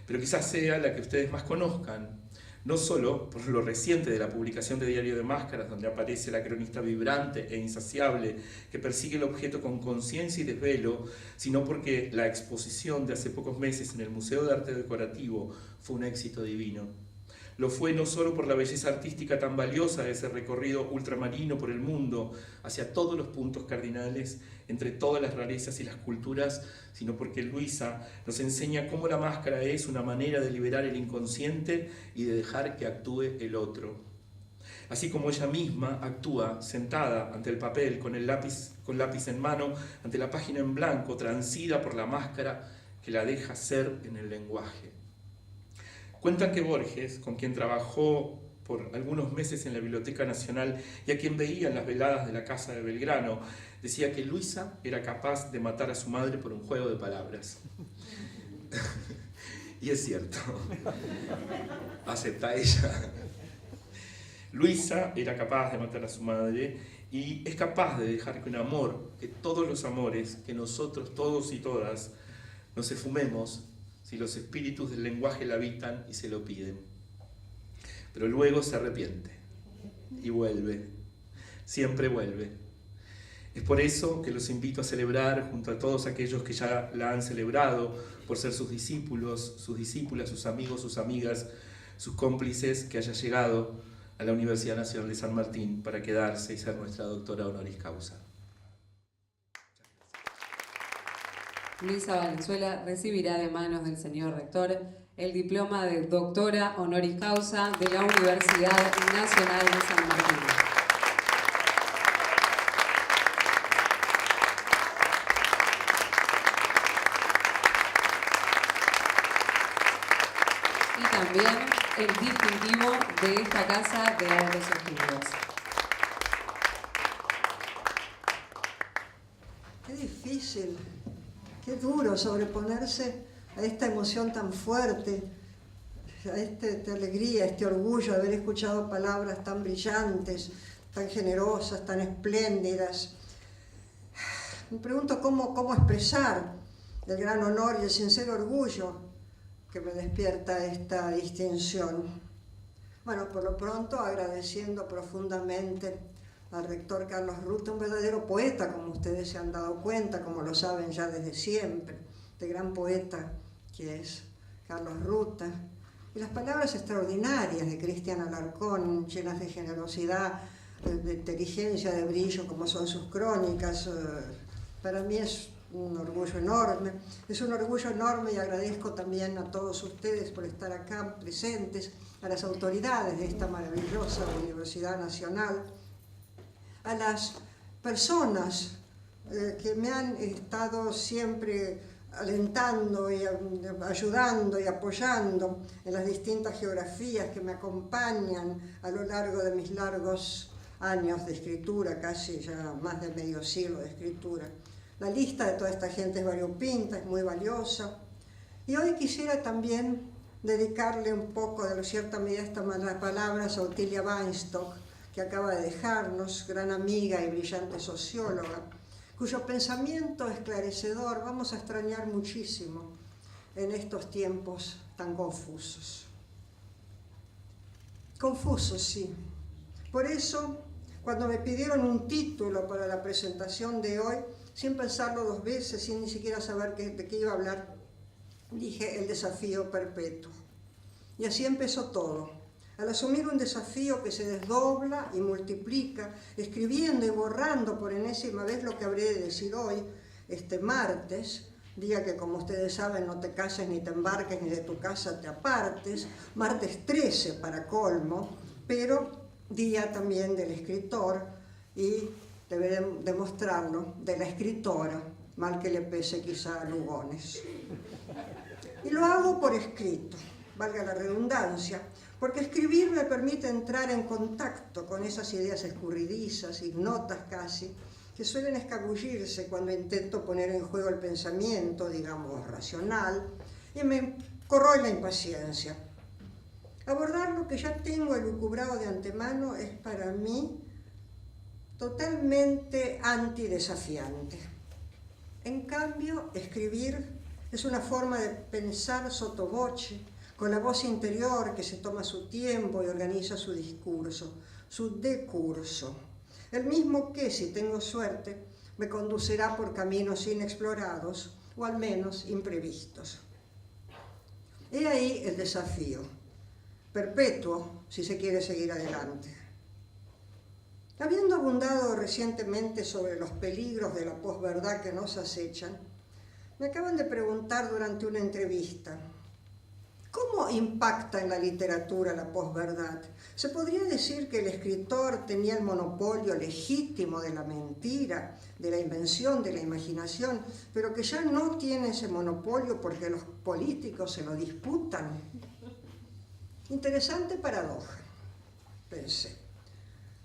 Pero quizás sea la que ustedes más conozcan, no solo por lo reciente de la publicación de Diario de Máscaras, donde aparece la cronista vibrante e insaciable que persigue el objeto con conciencia y desvelo, sino porque la exposición de hace pocos meses en el Museo de Arte Decorativo fue un éxito divino. Lo fue no solo por la belleza artística tan valiosa de ese recorrido ultramarino por el mundo, hacia todos los puntos cardinales, entre todas las rarezas y las culturas, sino porque Luisa nos enseña cómo la máscara es una manera de liberar el inconsciente y de dejar que actúe el otro. Así como ella misma actúa sentada ante el papel con lápiz en mano, ante la página en blanco, transida por la máscara que la deja ser en el lenguaje. Cuentan que Borges, con quien trabajó por algunos meses en la Biblioteca Nacional y a quien veía en las veladas de la Casa de Belgrano, decía que Luisa era capaz de matar a su madre por un juego de palabras. Y es cierto. Acepta ella. Luisa era capaz de matar a su madre y es capaz de dejar que un amor, que todos los amores, que nosotros todos y todas nos esfumemos si los espíritus del lenguaje la habitan y se lo piden. Pero luego se arrepiente y vuelve, siempre vuelve. Es por eso que los invito a celebrar junto a todos aquellos que ya la han celebrado, por ser sus discípulos, sus discípulas, sus amigos, sus amigas, sus cómplices, que haya llegado a la Universidad Nacional de San Martín para quedarse y ser nuestra doctora honoris causa. Luisa Valenzuela recibirá de manos del señor rector el diploma de doctora honoris causa de la Universidad Nacional de San Martín. Y también el distintivo de esta Casa de Altos Estudios. Qué difícil. Qué duro sobreponerse a esta emoción tan fuerte, a esta alegría, a este orgullo de haber escuchado palabras tan brillantes, tan generosas, tan espléndidas. Me pregunto cómo expresar el gran honor y el sincero orgullo que me despierta esta distinción. Bueno, por lo pronto agradeciendo profundamente al rector Carlos Rutta, un verdadero poeta, como ustedes se han dado cuenta, como lo saben ya desde siempre, este gran poeta que es Carlos Rutta, y las palabras extraordinarias de Cristian Alarcón, llenas de generosidad, de inteligencia, de brillo, como son sus crónicas. Para mí es un orgullo enorme, y agradezco también a todos ustedes por estar acá presentes, a las autoridades de esta maravillosa Universidad Nacional, a las personas que me han estado siempre alentando y ayudando y apoyando en las distintas geografías que me acompañan a lo largo de mis largos años de escritura, casi ya más de medio siglo de escritura. La lista de toda esta gente es variopinta, es muy valiosa. Y hoy quisiera también dedicarle un poco, de cierta medida, estas palabras a Otilia Weinstock, que acaba de dejarnos, gran amiga y brillante socióloga, cuyo pensamiento esclarecedor vamos a extrañar muchísimo en estos tiempos tan confusos. Confusos, sí. Por eso, cuando me pidieron un título para la presentación de hoy, sin pensarlo dos veces, sin ni siquiera saber de qué iba a hablar, dije el desafío perpetuo. Y así empezó todo. Al asumir un desafío que se desdobla y multiplica, escribiendo y borrando por enésima vez lo que habré de decir hoy, este martes, día que, como ustedes saben, no te cases ni te embarques ni de tu casa te apartes, martes 13 para colmo, pero día también del escritor y deberé demostrarlo de la escritora, mal que le pese quizá a Lugones. Y lo hago por escrito, valga la redundancia, porque escribir me permite entrar en contacto con esas ideas escurridizas, ignotas casi, que suelen escabullirse cuando intento poner en juego el pensamiento, digamos, racional, y me corroe la impaciencia. Abordar lo que ya tengo elucubrado de antemano es para mí totalmente antidesafiante. En cambio, escribir es una forma de pensar sotto voce, con la voz interior que se toma su tiempo y organiza su discurso, su decurso, el mismo que, si tengo suerte, me conducirá por caminos inexplorados o al menos imprevistos. He ahí el desafío, perpetuo si se quiere seguir adelante. Habiendo abundado recientemente sobre los peligros de la posverdad que nos acechan, me acaban de preguntar durante una entrevista, ¿cómo impacta en la literatura la posverdad? ¿Se podría decir que el escritor tenía el monopolio legítimo de la mentira, de la invención, de la imaginación, pero que ya no tiene ese monopolio porque los políticos se lo disputan? Interesante paradoja, pensé,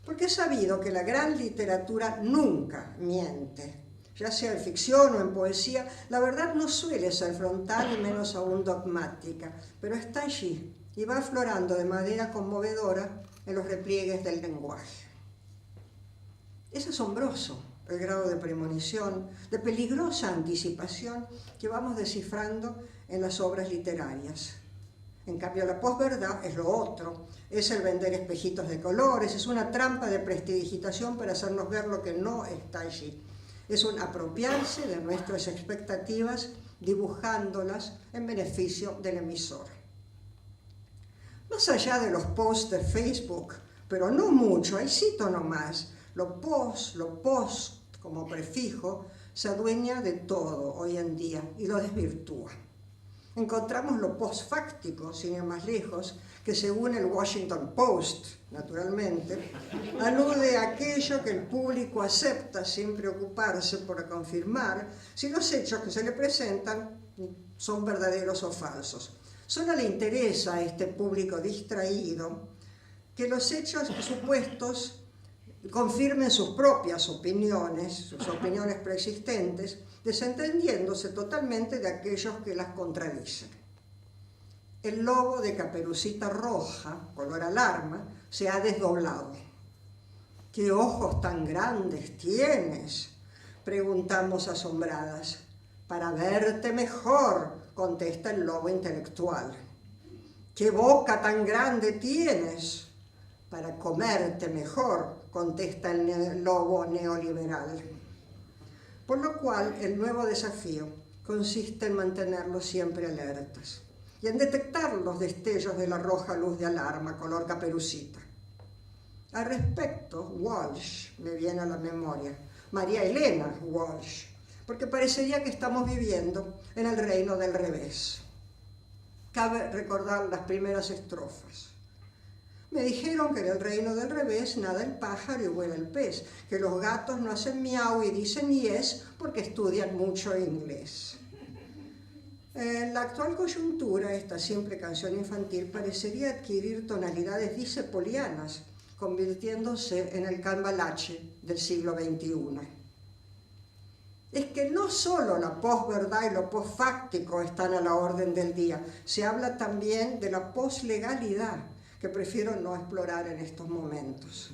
porque he sabido que la gran literatura nunca miente. Ya sea en ficción o en poesía, la verdad no suele ser frontal y menos aún dogmática, pero está allí y va aflorando de manera conmovedora en los repliegues del lenguaje. Es asombroso el grado de premonición, de peligrosa anticipación que vamos descifrando en las obras literarias. En cambio, la posverdad es lo otro, es el vender espejitos de colores, es una trampa de prestidigitación para hacernos ver lo que no está allí. Es un apropiarse de nuestras expectativas dibujándolas en beneficio del emisor. Más allá de los posts de Facebook, pero no mucho, ahí cito nomás, lo post como prefijo, se adueña de todo hoy en día y lo desvirtúa. Encontramos lo postfáctico, sin ir más lejos, que según el Washington Post, naturalmente, alude a aquello que el público acepta sin preocuparse por confirmar si los hechos que se le presentan son verdaderos o falsos. Solo le interesa a este público distraído que los hechos supuestos confirmen sus propias opiniones, sus opiniones preexistentes, desentendiéndose totalmente de aquellos que las contradicen. El logo de Caperucita Roja, color alarma, se ha desdoblado. ¿Qué ojos tan grandes tienes?, preguntamos asombradas. Para verte mejor, contesta el lobo intelectual. ¿Qué boca tan grande tienes? Para comerte mejor, contesta el lobo neoliberal. Por lo cual, el nuevo desafío consiste en mantenerlos siempre alertas y en detectar los destellos de la roja luz de alarma, color caperucita. Al respecto, Walsh me viene a la memoria, María Elena Walsh, porque parecería que estamos viviendo en el reino del revés. Cabe recordar las primeras estrofas. Me dijeron que en el reino del revés nada el pájaro y vuela el pez, que los gatos no hacen miau y dicen yes porque estudian mucho inglés. En la actual coyuntura, esta simple canción infantil parecería adquirir tonalidades dicepolianas, convirtiéndose en el cambalache del siglo XXI. Es que no solo la posverdad y lo posfáctico están a la orden del día, se habla también de la poslegalidad, que prefiero no explorar en estos momentos.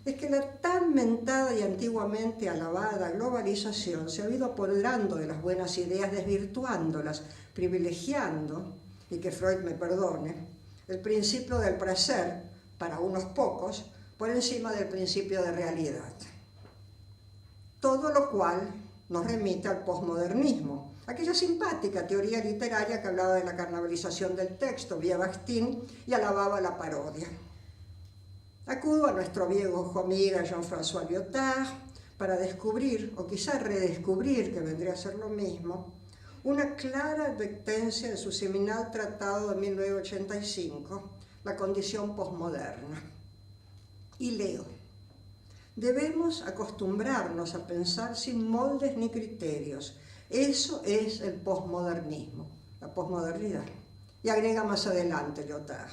Es que la tan mentada y antiguamente alabada globalización se ha ido apoderando de las buenas ideas, desvirtuándolas, privilegiando, y que Freud me perdone, el principio del placer para unos pocos por encima del principio de realidad. Todo lo cual nos remite al posmodernismo, aquella simpática teoría literaria que hablaba de la carnavalización del texto vía Bakhtin y alababa la parodia. Acudo a nuestro viejo amiga Jean-François Lyotard para descubrir, o quizá redescubrir, que vendría a ser lo mismo, una clara advertencia en su seminal tratado de 1985, La condición posmoderna. Y leo. Debemos acostumbrarnos a pensar sin moldes ni criterios. Eso es el posmodernismo, la posmodernidad. Y agrega más adelante Lyotard.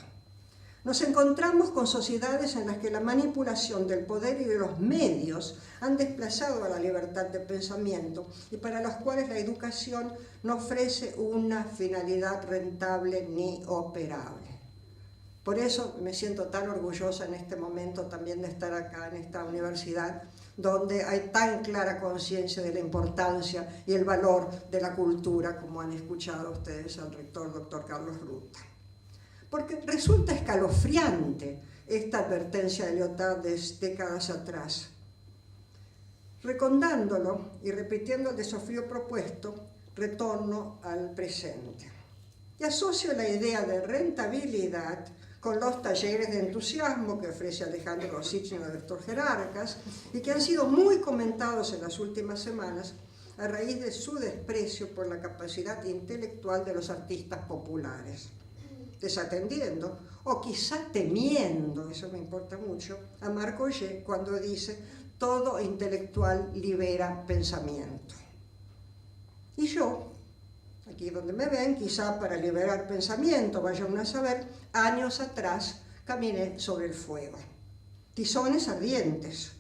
Nos encontramos con sociedades en las que la manipulación del poder y de los medios han desplazado a la libertad de pensamiento y para las cuales la educación no ofrece una finalidad rentable ni operable. Por eso me siento tan orgullosa en este momento también de estar acá en esta universidad, donde hay tan clara conciencia de la importancia y el valor de la cultura, como han escuchado ustedes al rector, doctor Carlos Ruta. Porque resulta escalofriante esta advertencia de Lyotard de décadas atrás. Recordándolo y repitiendo el desafío propuesto, retorno al presente. Y asocio la idea de rentabilidad con los talleres de entusiasmo que ofrece Alejandro Rosichny a nuestros jerarcas y que han sido muy comentados en las últimas semanas a raíz de su desprecio por la capacidad intelectual de los artistas populares, desatendiendo o quizá temiendo, eso me importa mucho, a Marc Augé cuando dice todo intelectual libera pensamiento. Y yo, aquí donde me ven, quizá para liberar pensamiento, vaya uno a saber, años atrás caminé sobre el fuego. Tizones ardientes.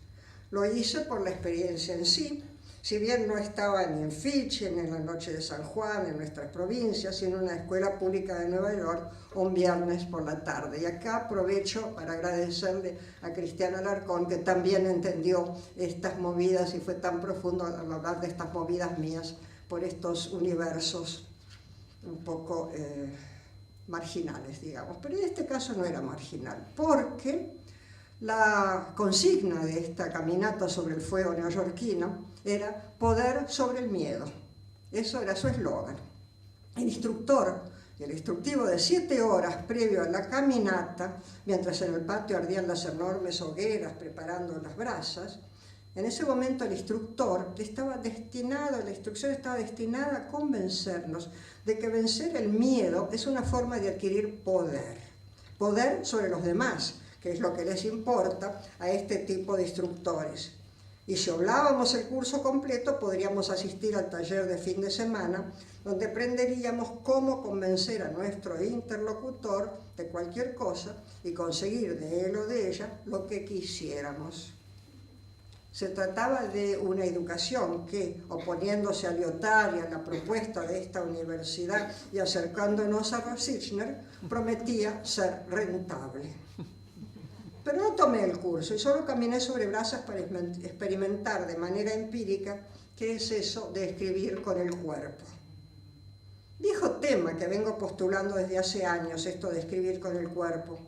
Lo hice por la experiencia en sí, si bien no estaba ni en Fichte, ni en la noche de San Juan, en nuestras provincias, sino en una escuela pública de Nueva York, un viernes por la tarde. Y acá aprovecho para agradecerle a Cristiana Alarcón, que también entendió estas movidas y fue tan profundo al hablar de estas movidas mías por estos universos un poco marginales, digamos. Pero en este caso no era marginal, porque la consigna de esta caminata sobre el fuego neoyorquina era poder sobre el miedo. Eso era su eslogan. El instructor y el instructivo de 7 horas previo a la caminata, mientras en el patio ardían las enormes hogueras preparando las brasas, en ese momento el instructor la instrucción estaba destinada a convencernos de que vencer el miedo es una forma de adquirir poder. Poder sobre los demás, que es lo que les importa a este tipo de instructores. Y si hablábamos el curso completo, podríamos asistir al taller de fin de semana, donde aprenderíamos cómo convencer a nuestro interlocutor de cualquier cosa y conseguir de él o de ella lo que quisiéramos. Se trataba de una educación que, oponiéndose a Lyotard y a la propuesta de esta universidad y acercándonos a Rosichny, prometía ser rentable. Pero no tomé el curso y solo caminé sobre brasas para experimentar de manera empírica qué es eso de escribir con el cuerpo. Viejo tema que vengo postulando desde hace años, esto de escribir con el cuerpo.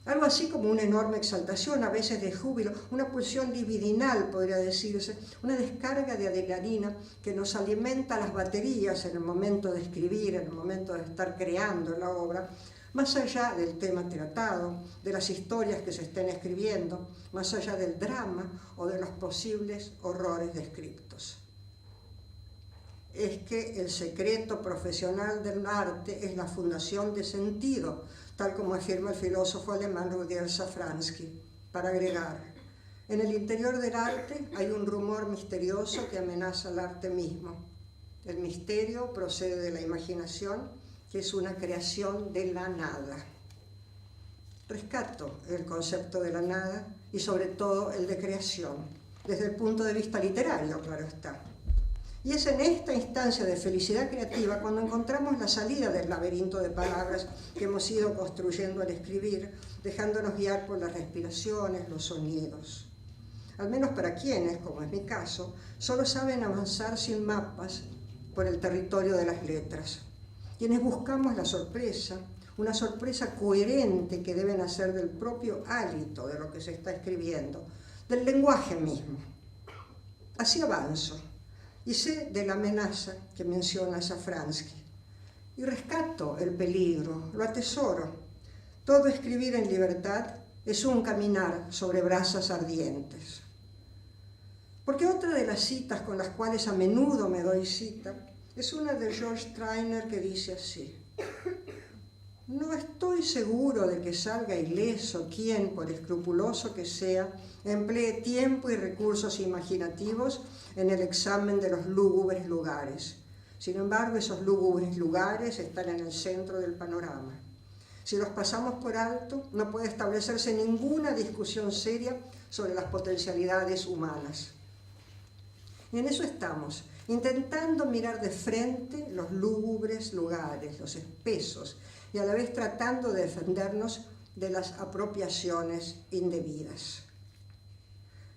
Algo así como una enorme exaltación, a veces de júbilo, una pulsión libidinal, podría decirse, una descarga de adrenalina que nos alimenta las baterías en el momento de escribir, en el momento de estar creando la obra, más allá del tema tratado, de las historias que se estén escribiendo, más allá del drama o de los posibles horrores descriptos. Es que el secreto profesional del arte es la fundación de sentido, tal como afirma el filósofo alemán Rudyard Safransky, para agregar, en el interior del arte hay un rumor misterioso que amenaza al arte mismo. El misterio procede de la imaginación, que es una creación de la nada. Rescato el concepto de la nada y sobre todo el de creación, desde el punto de vista literario, claro está. Y es en esta instancia de felicidad creativa cuando encontramos la salida del laberinto de palabras que hemos ido construyendo al escribir, dejándonos guiar por las respiraciones, los sonidos. Al menos para quienes, como es mi caso, solo saben avanzar sin mapas por el territorio de las letras. Quienes buscamos la sorpresa, una sorpresa coherente que debe nacer del propio hálito de lo que se está escribiendo, del lenguaje mismo. Así avanzo. Y sé de la amenaza que menciona Safransky. Y rescato el peligro, lo atesoro. Todo escribir en libertad es un caminar sobre brasas ardientes. Porque otra de las citas con las cuales a menudo me doy cita es una de George Trainer que dice así: No estoy seguro de que salga ileso quien, por escrupuloso que sea, emplee tiempo y recursos imaginativos en el examen de los lúgubres lugares. Sin embargo, esos lúgubres lugares están en el centro del panorama. Si los pasamos por alto, no puede establecerse ninguna discusión seria sobre las potencialidades humanas. Y en eso estamos, intentando mirar de frente los lúgubres lugares, los espesos, y a la vez tratando de defendernos de las apropiaciones indebidas.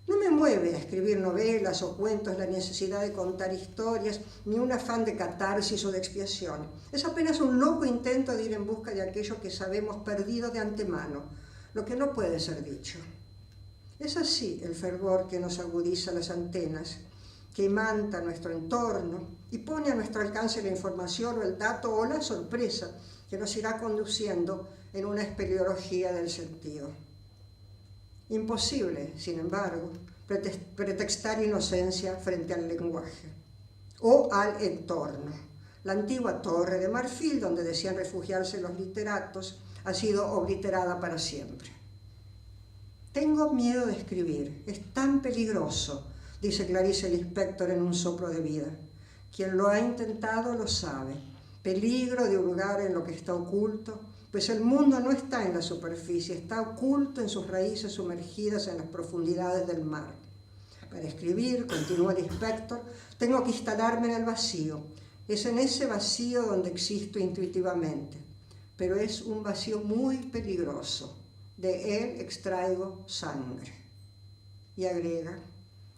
No me mueve a escribir novelas o cuentos la necesidad de contar historias, ni un afán de catarsis o de expiación. Es apenas un loco intento de ir en busca de aquello que sabemos perdido de antemano, lo que no puede ser dicho. Es así el fervor que nos agudiza las antenas, que imanta nuestro entorno y pone a nuestro alcance la información o el dato o la sorpresa que nos irá conduciendo en una espeleología del sentido. Imposible, sin embargo, pretextar inocencia frente al lenguaje o al entorno. La antigua torre de marfil, donde decían refugiarse los literatos, ha sido obliterada para siempre. Tengo miedo de escribir, es tan peligroso, dice Clarice Lispector en Un soplo de vida. Quien lo ha intentado lo sabe. Peligro de hurgar en lo que está oculto, pues el mundo no está en la superficie, está oculto en sus raíces sumergidas en las profundidades del mar. Para escribir, continúa Lispector, tengo que instalarme en el vacío. Es en ese vacío donde existo intuitivamente, pero es un vacío muy peligroso. De él extraigo sangre. Y agrega,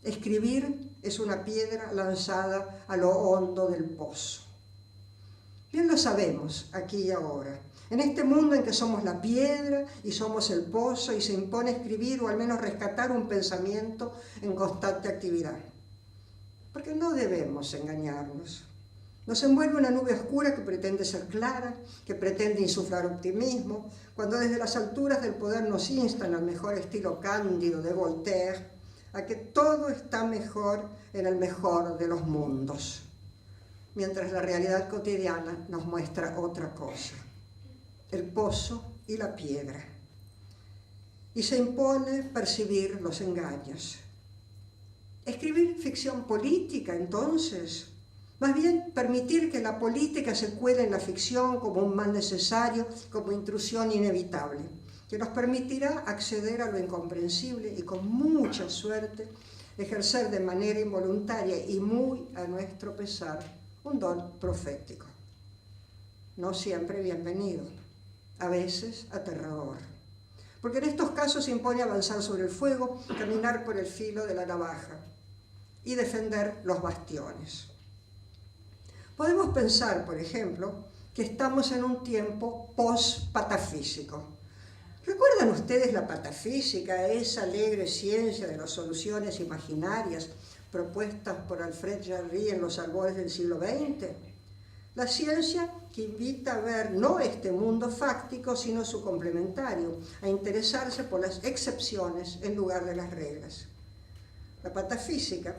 escribir es una piedra lanzada a lo hondo del pozo. Bien lo sabemos, aquí y ahora. En este mundo en que somos la piedra y somos el pozo y se impone escribir o al menos rescatar un pensamiento en constante actividad. Porque no debemos engañarnos. Nos envuelve una nube oscura que pretende ser clara, que pretende insuflar optimismo, cuando desde las alturas del poder nos instan al mejor estilo cándido de Voltaire, a que todo está mejor en el mejor de los mundos, mientras la realidad cotidiana nos muestra otra cosa, el pozo y la piedra. Y se impone percibir los engaños. Escribir ficción política, entonces, más bien permitir que la política se cuele en la ficción como un mal necesario, como intrusión inevitable, que nos permitirá acceder a lo incomprensible y con mucha suerte ejercer de manera involuntaria y muy a nuestro pesar un don profético. No siempre bienvenido, a veces aterrador, porque en estos casos se impone avanzar sobre el fuego, caminar por el filo de la navaja y defender los bastiones. Podemos pensar, por ejemplo, que estamos en un tiempo post-patafísico. ¿Recuerdan ustedes la patafísica, esa alegre ciencia de las soluciones imaginarias propuestas por Alfred Jarry en los albores del siglo XX? La ciencia que invita a ver no este mundo fáctico, sino su complementario, a interesarse por las excepciones en lugar de las reglas. La patafísica,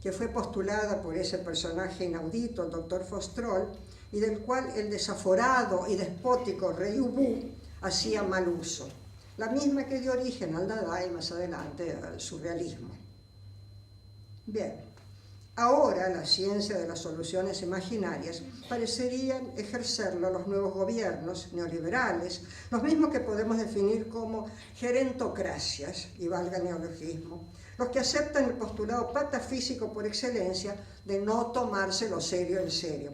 que fue postulada por ese personaje inaudito, el doctor Faustrol, y del cual el desaforado y despótico Rey Ubu hacía mal uso, la misma que dio origen al Dada y más adelante al surrealismo. Bien, ahora la ciencia de las soluciones imaginarias parecerían ejercerlo los nuevos gobiernos neoliberales, los mismos que podemos definir como gerentocracias, y valga el neologismo, los que aceptan el postulado patafísico por excelencia de no tomárselo serio en serio,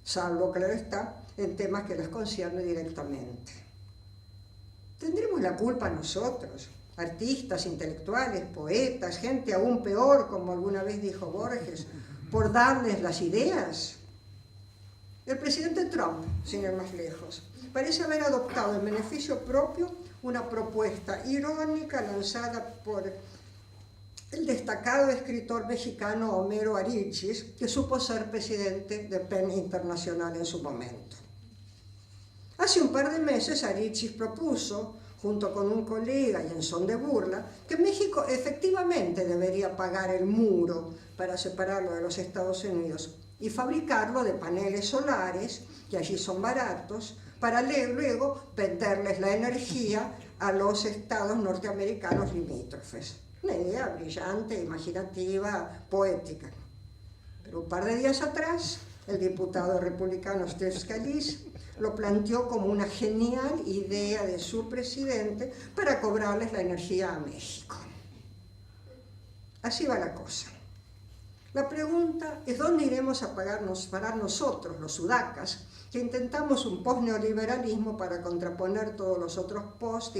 salvo, claro está, en temas que les concierne directamente. ¿Tendremos la culpa nosotros, artistas, intelectuales, poetas, gente aún peor, como alguna vez dijo Borges, por darles las ideas? El presidente Trump, sin ir más lejos, parece haber adoptado en beneficio propio una propuesta irónica lanzada por el destacado escritor mexicano Homero Aríchis, que supo ser presidente de PEN Internacional en su momento. Hace un par de meses Aríchis propuso, junto con un colega y en son de burla, que México efectivamente debería pagar el muro para separarlo de los Estados Unidos y fabricarlo de paneles solares, que allí son baratos, para luego venderles la energía a los estados norteamericanos limítrofes. Una idea brillante, imaginativa, poética. Pero un par de días atrás, el diputado republicano Steve Scalise lo planteó como una genial idea de su presidente para cobrarles la energía a México. Así va la cosa. La pregunta es dónde iremos a parar nosotros, los sudacas, que intentamos un post-neoliberalismo para contraponer todos los otros post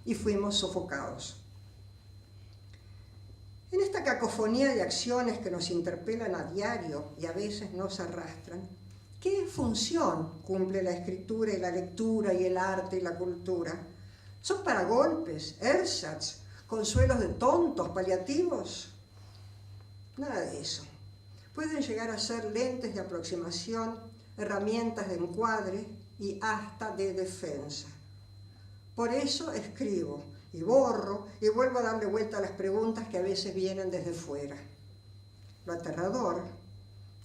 y fuimos sofocados. En esta cacofonía de acciones que nos interpelan a diario y a veces nos arrastran, ¿qué función cumple la escritura y la lectura y el arte y la cultura? ¿Son para golpes, ersatz, consuelos de tontos, paliativos? Nada de eso. Pueden llegar a ser lentes de aproximación, herramientas de encuadre y hasta de defensa. Por eso escribo y borro y vuelvo a darle vuelta a las preguntas que a veces vienen desde fuera. Lo aterrador,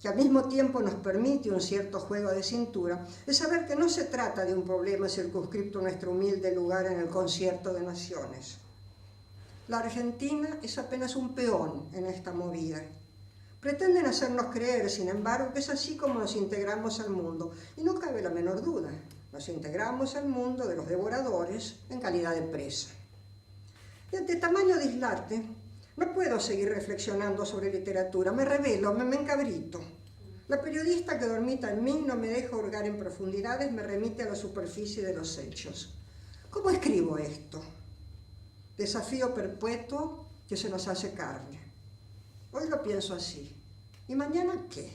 que al mismo tiempo nos permite un cierto juego de cintura, es saber que no se trata de un problema circunscripto a nuestro humilde lugar en el concierto de naciones. La Argentina es apenas un peón en esta movida. Pretenden hacernos creer, sin embargo, que es así como nos integramos al mundo. Y no cabe la menor duda, nos integramos al mundo de los devoradores en calidad de presa. Y ante tamaño dislate, no puedo seguir reflexionando sobre literatura. Me rebelo, me encabrito. La periodista que dormita en mí no me deja hurgar en profundidades, me remite a la superficie de los hechos. ¿Cómo escribo esto? Desafío perpetuo que se nos hace carne. Hoy lo pienso así. ¿Y mañana qué?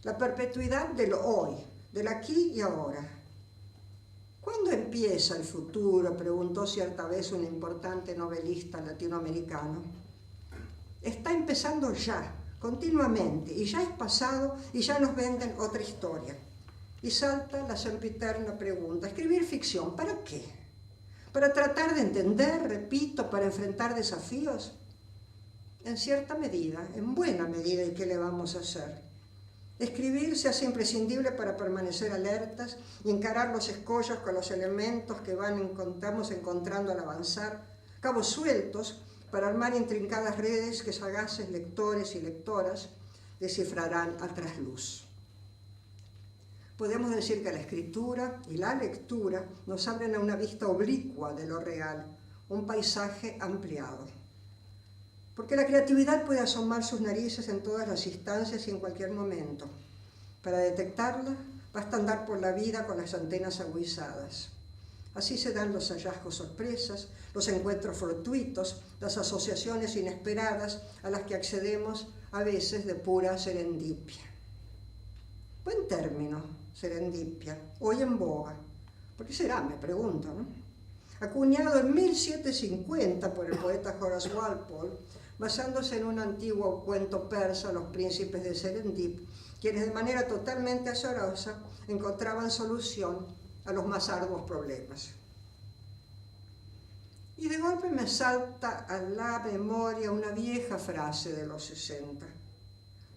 La perpetuidad del hoy, del aquí y ahora. ¿Cuándo empieza el futuro?, preguntó cierta vez un importante novelista latinoamericano. Está empezando ya, continuamente, y ya es pasado y ya nos venden otra historia. Y salta la sempiterna pregunta, ¿escribir ficción para qué? ¿Para tratar de entender, repito, para enfrentar desafíos? En cierta medida, en buena medida, ¿y qué le vamos a hacer? Escribir se hace imprescindible para permanecer alertas y encarar los escollos con los elementos que vamos encontrando al avanzar, cabos sueltos para armar intrincadas redes que sagaces lectores y lectoras descifrarán a trasluz. Podemos decir que la escritura y la lectura nos abren a una vista oblicua de lo real, un paisaje ampliado. Porque la creatividad puede asomar sus narices en todas las instancias y en cualquier momento. Para detectarla, basta andar por la vida con las antenas aguizadas. Así se dan los hallazgos sorpresas, los encuentros fortuitos, las asociaciones inesperadas a las que accedemos a veces de pura serendipia. Buen término, serendipia, hoy en boga. ¿Por qué será?, me pregunto, ¿no? Acuñado en 1750 por el poeta Horace Walpole, basándose en un antiguo cuento persa, Los príncipes de Serendip, quienes de manera totalmente azarosa encontraban solución a los más arduos problemas. Y de golpe me salta a la memoria una vieja frase de los 60.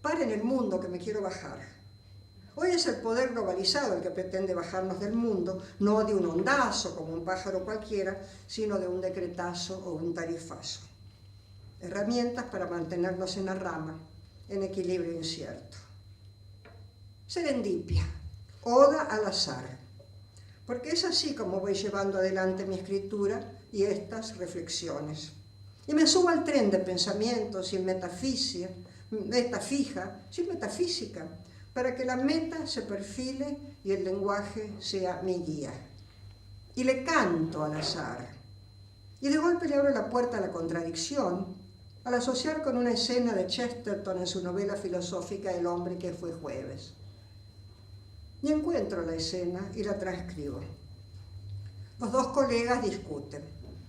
Paren el mundo que me quiero bajar. Hoy es el poder globalizado el que pretende bajarnos del mundo, no de un ondazo como un pájaro cualquiera, sino de un decretazo o un tarifazo. Herramientas para mantenernos en la rama, en equilibrio incierto. Serendipia, oda al azar, porque es así como voy llevando adelante mi escritura y estas reflexiones. Y me subo al tren de pensamiento sin meta fija, sin metafísica, para que la meta se perfile y el lenguaje sea mi guía. Y le canto al azar. Y de golpe le abro la puerta a la contradicción, al asociar con una escena de Chesterton en su novela filosófica El hombre que fue jueves. Y encuentro la escena y la transcribo. Los dos colegas discuten.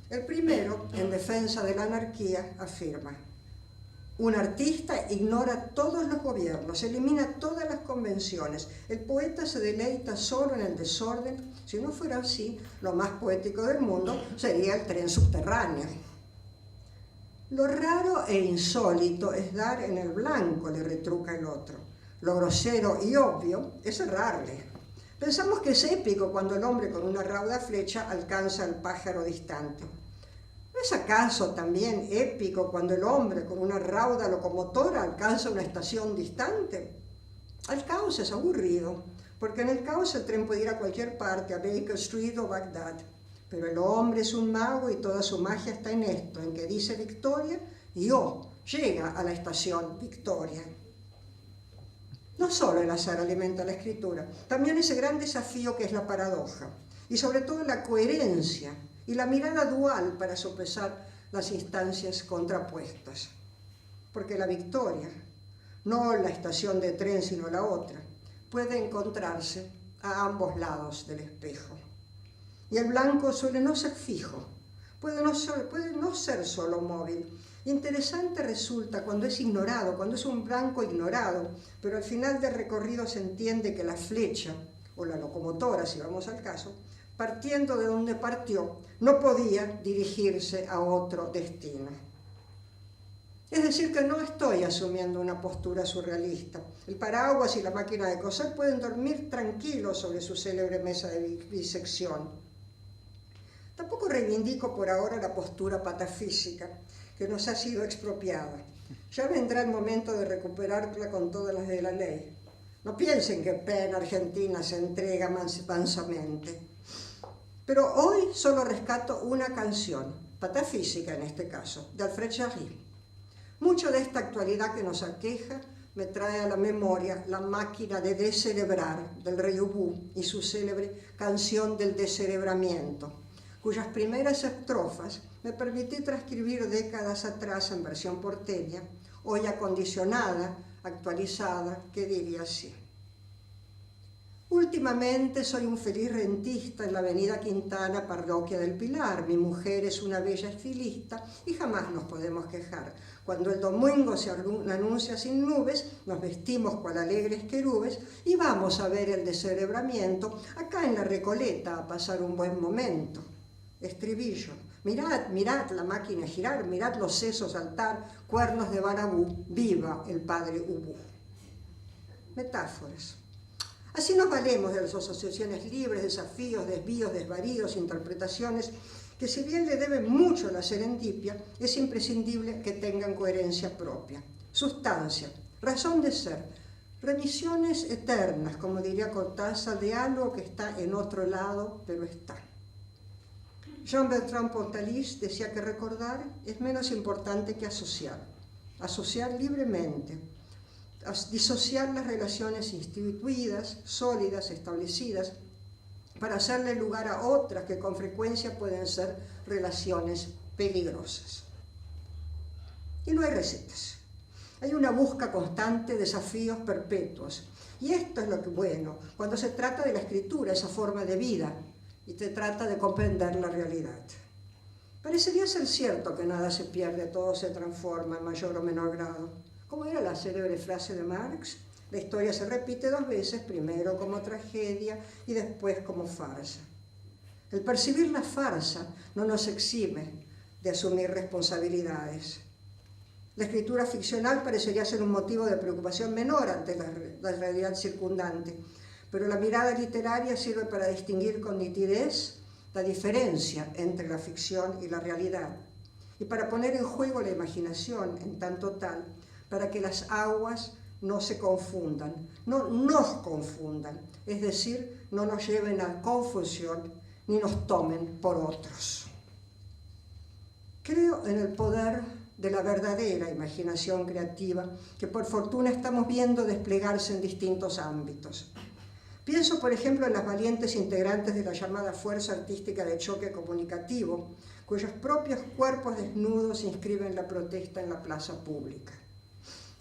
El primero, en defensa de la anarquía, afirma: un artista ignora todos los gobiernos, elimina todas las convenciones. El poeta se deleita solo en el desorden. Si no fuera así, lo más poético del mundo sería el tren subterráneo. Lo raro e insólito es dar en el blanco, le retruca el otro. Lo grosero y obvio es errarle. Pensamos que es épico cuando el hombre con una rauda flecha alcanza al pájaro distante. ¿No es acaso también épico cuando el hombre con una rauda locomotora alcanza una estación distante? El caos es aburrido, porque en el caos el tren puede ir a cualquier parte, a Baker Street o Bagdad. Pero el hombre es un mago y toda su magia está en esto, en que dice Victoria y llega a la estación Victoria. No solo el azar alimenta la escritura, también ese gran desafío que es la paradoja, y sobre todo la coherencia y la mirada dual para sopesar las instancias contrapuestas. Porque la Victoria, no la estación de tren sino la otra, puede encontrarse a ambos lados del espejo. Y el blanco suele no ser fijo, puede no ser solo móvil. Interesante resulta cuando es ignorado, cuando es un blanco ignorado, pero al final del recorrido se entiende que la flecha, o la locomotora si vamos al caso, partiendo de donde partió, no podía dirigirse a otro destino. Es decir, que no estoy asumiendo una postura surrealista. El paraguas y la máquina de coser pueden dormir tranquilos sobre su célebre mesa de disección. Tampoco reivindico por ahora la postura patafísica, que nos ha sido expropiada. Ya vendrá el momento de recuperarla con todas las de la ley. No piensen que Penn Argentina se entrega mansamente. Pero hoy solo rescato una canción, patafísica en este caso, de Alfred Jarry. Mucho de esta actualidad que nos aqueja me trae a la memoria La máquina de descerebrar del rey Ubú y su célebre canción del descerebramiento, cuyas primeras estrofas me permití transcribir décadas atrás en versión porteña, hoy acondicionada, actualizada, que diría así. Últimamente soy un feliz rentista en la avenida Quintana, parroquia del Pilar. Mi mujer es una bella estilista y jamás nos podemos quejar. Cuando el domingo se anuncia sin nubes, nos vestimos cual alegres querubes y vamos a ver el descerebramiento acá en la Recoleta a pasar un buen momento. Estribillo. Mirad, mirad la máquina girar, mirad los sesos saltar, cuernos de Barabú, viva el padre Ubú. Metáforas. Así nos valemos de las asociaciones libres, desafíos, desvíos, desvaríos, interpretaciones, que si bien le deben mucho a la serendipia, es imprescindible que tengan coherencia propia. Sustancia, razón de ser, remisiones eternas, como diría Cortázar, de algo que está en otro lado, pero está. Jean-Bertrand Pontalis decía que recordar es menos importante que asociar. Asociar libremente, disociar las relaciones instituidas, sólidas, establecidas, para hacerle lugar a otras que con frecuencia pueden ser relaciones peligrosas. Y no hay recetas. Hay una busca constante, desafíos perpetuos. Y esto es lo que bueno, cuando se trata de la escritura, esa forma de vida, y se trata de comprender la realidad. Parecería ser cierto que nada se pierde, todo se transforma en mayor o menor grado. ¿Cómo era la célebre frase de Marx? La historia se repite dos veces, primero como tragedia y después como farsa. El percibir la farsa no nos exime de asumir responsabilidades. La escritura ficcional parecería ser un motivo de preocupación menor ante la realidad circundante, pero la mirada literaria sirve para distinguir con nitidez la diferencia entre la ficción y la realidad, y para poner en juego la imaginación en tanto tal, para que las aguas no se confundan, no nos confundan, es decir, no nos lleven a confusión ni nos tomen por otros. Creo en el poder de la verdadera imaginación creativa que por fortuna estamos viendo desplegarse en distintos ámbitos. Pienso, por ejemplo, en las valientes integrantes de la llamada Fuerza Artística de Choque Comunicativo, cuyos propios cuerpos desnudos inscriben la protesta en la plaza pública.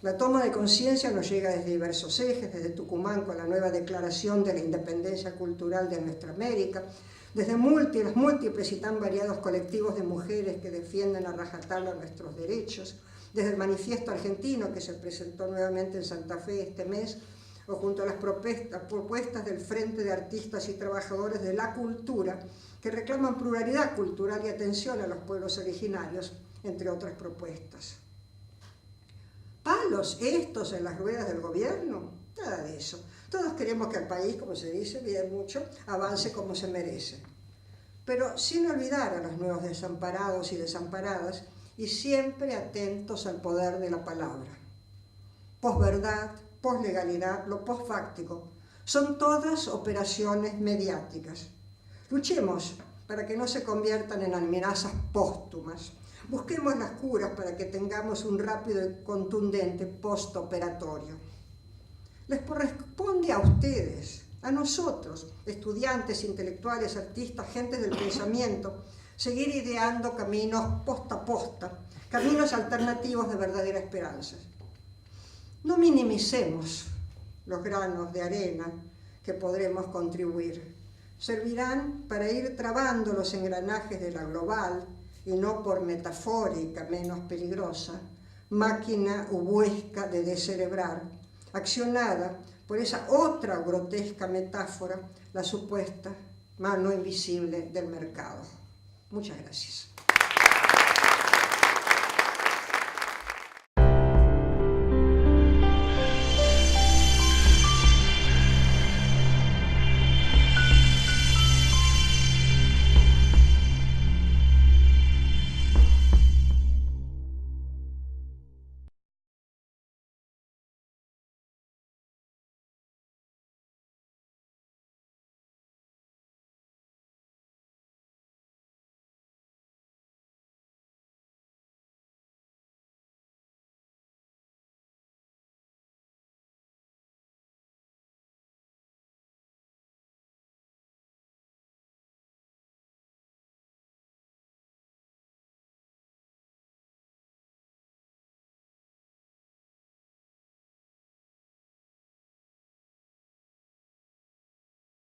La toma de conciencia nos llega desde diversos ejes, desde Tucumán con la nueva declaración de la independencia cultural de nuestra América, desde los múltiples y tan variados colectivos de mujeres que defienden a rajatabla nuestros derechos, desde el manifiesto argentino que se presentó nuevamente en Santa Fe este mes, o junto a las propuestas del Frente de Artistas y Trabajadores de la Cultura, que reclaman pluralidad cultural y atención a los pueblos originarios, entre otras propuestas. ¿Palos estos en las ruedas del gobierno? Nada de eso. Todos queremos que el país, como se dice bien mucho, avance como se merece. Pero sin olvidar a los nuevos desamparados y desamparadas y siempre atentos al poder de la palabra. Posverdad, poslegalidad, lo posfáctico, son todas operaciones mediáticas. Luchemos para que no se conviertan en amenazas póstumas. Busquemos las curas para que tengamos un rápido y contundente postoperatorio. Les corresponde a ustedes, a nosotros, estudiantes, intelectuales, artistas, gentes del pensamiento, seguir ideando caminos posta a posta, caminos alternativos de verdadera esperanza. No minimicemos los granos de arena que podremos contribuir. Servirán para ir trabando los engranajes de la global, y no por metafórica, menos peligrosa, máquina ubuesca de descerebrar, accionada por esa otra grotesca metáfora, la supuesta mano invisible del mercado. Muchas gracias.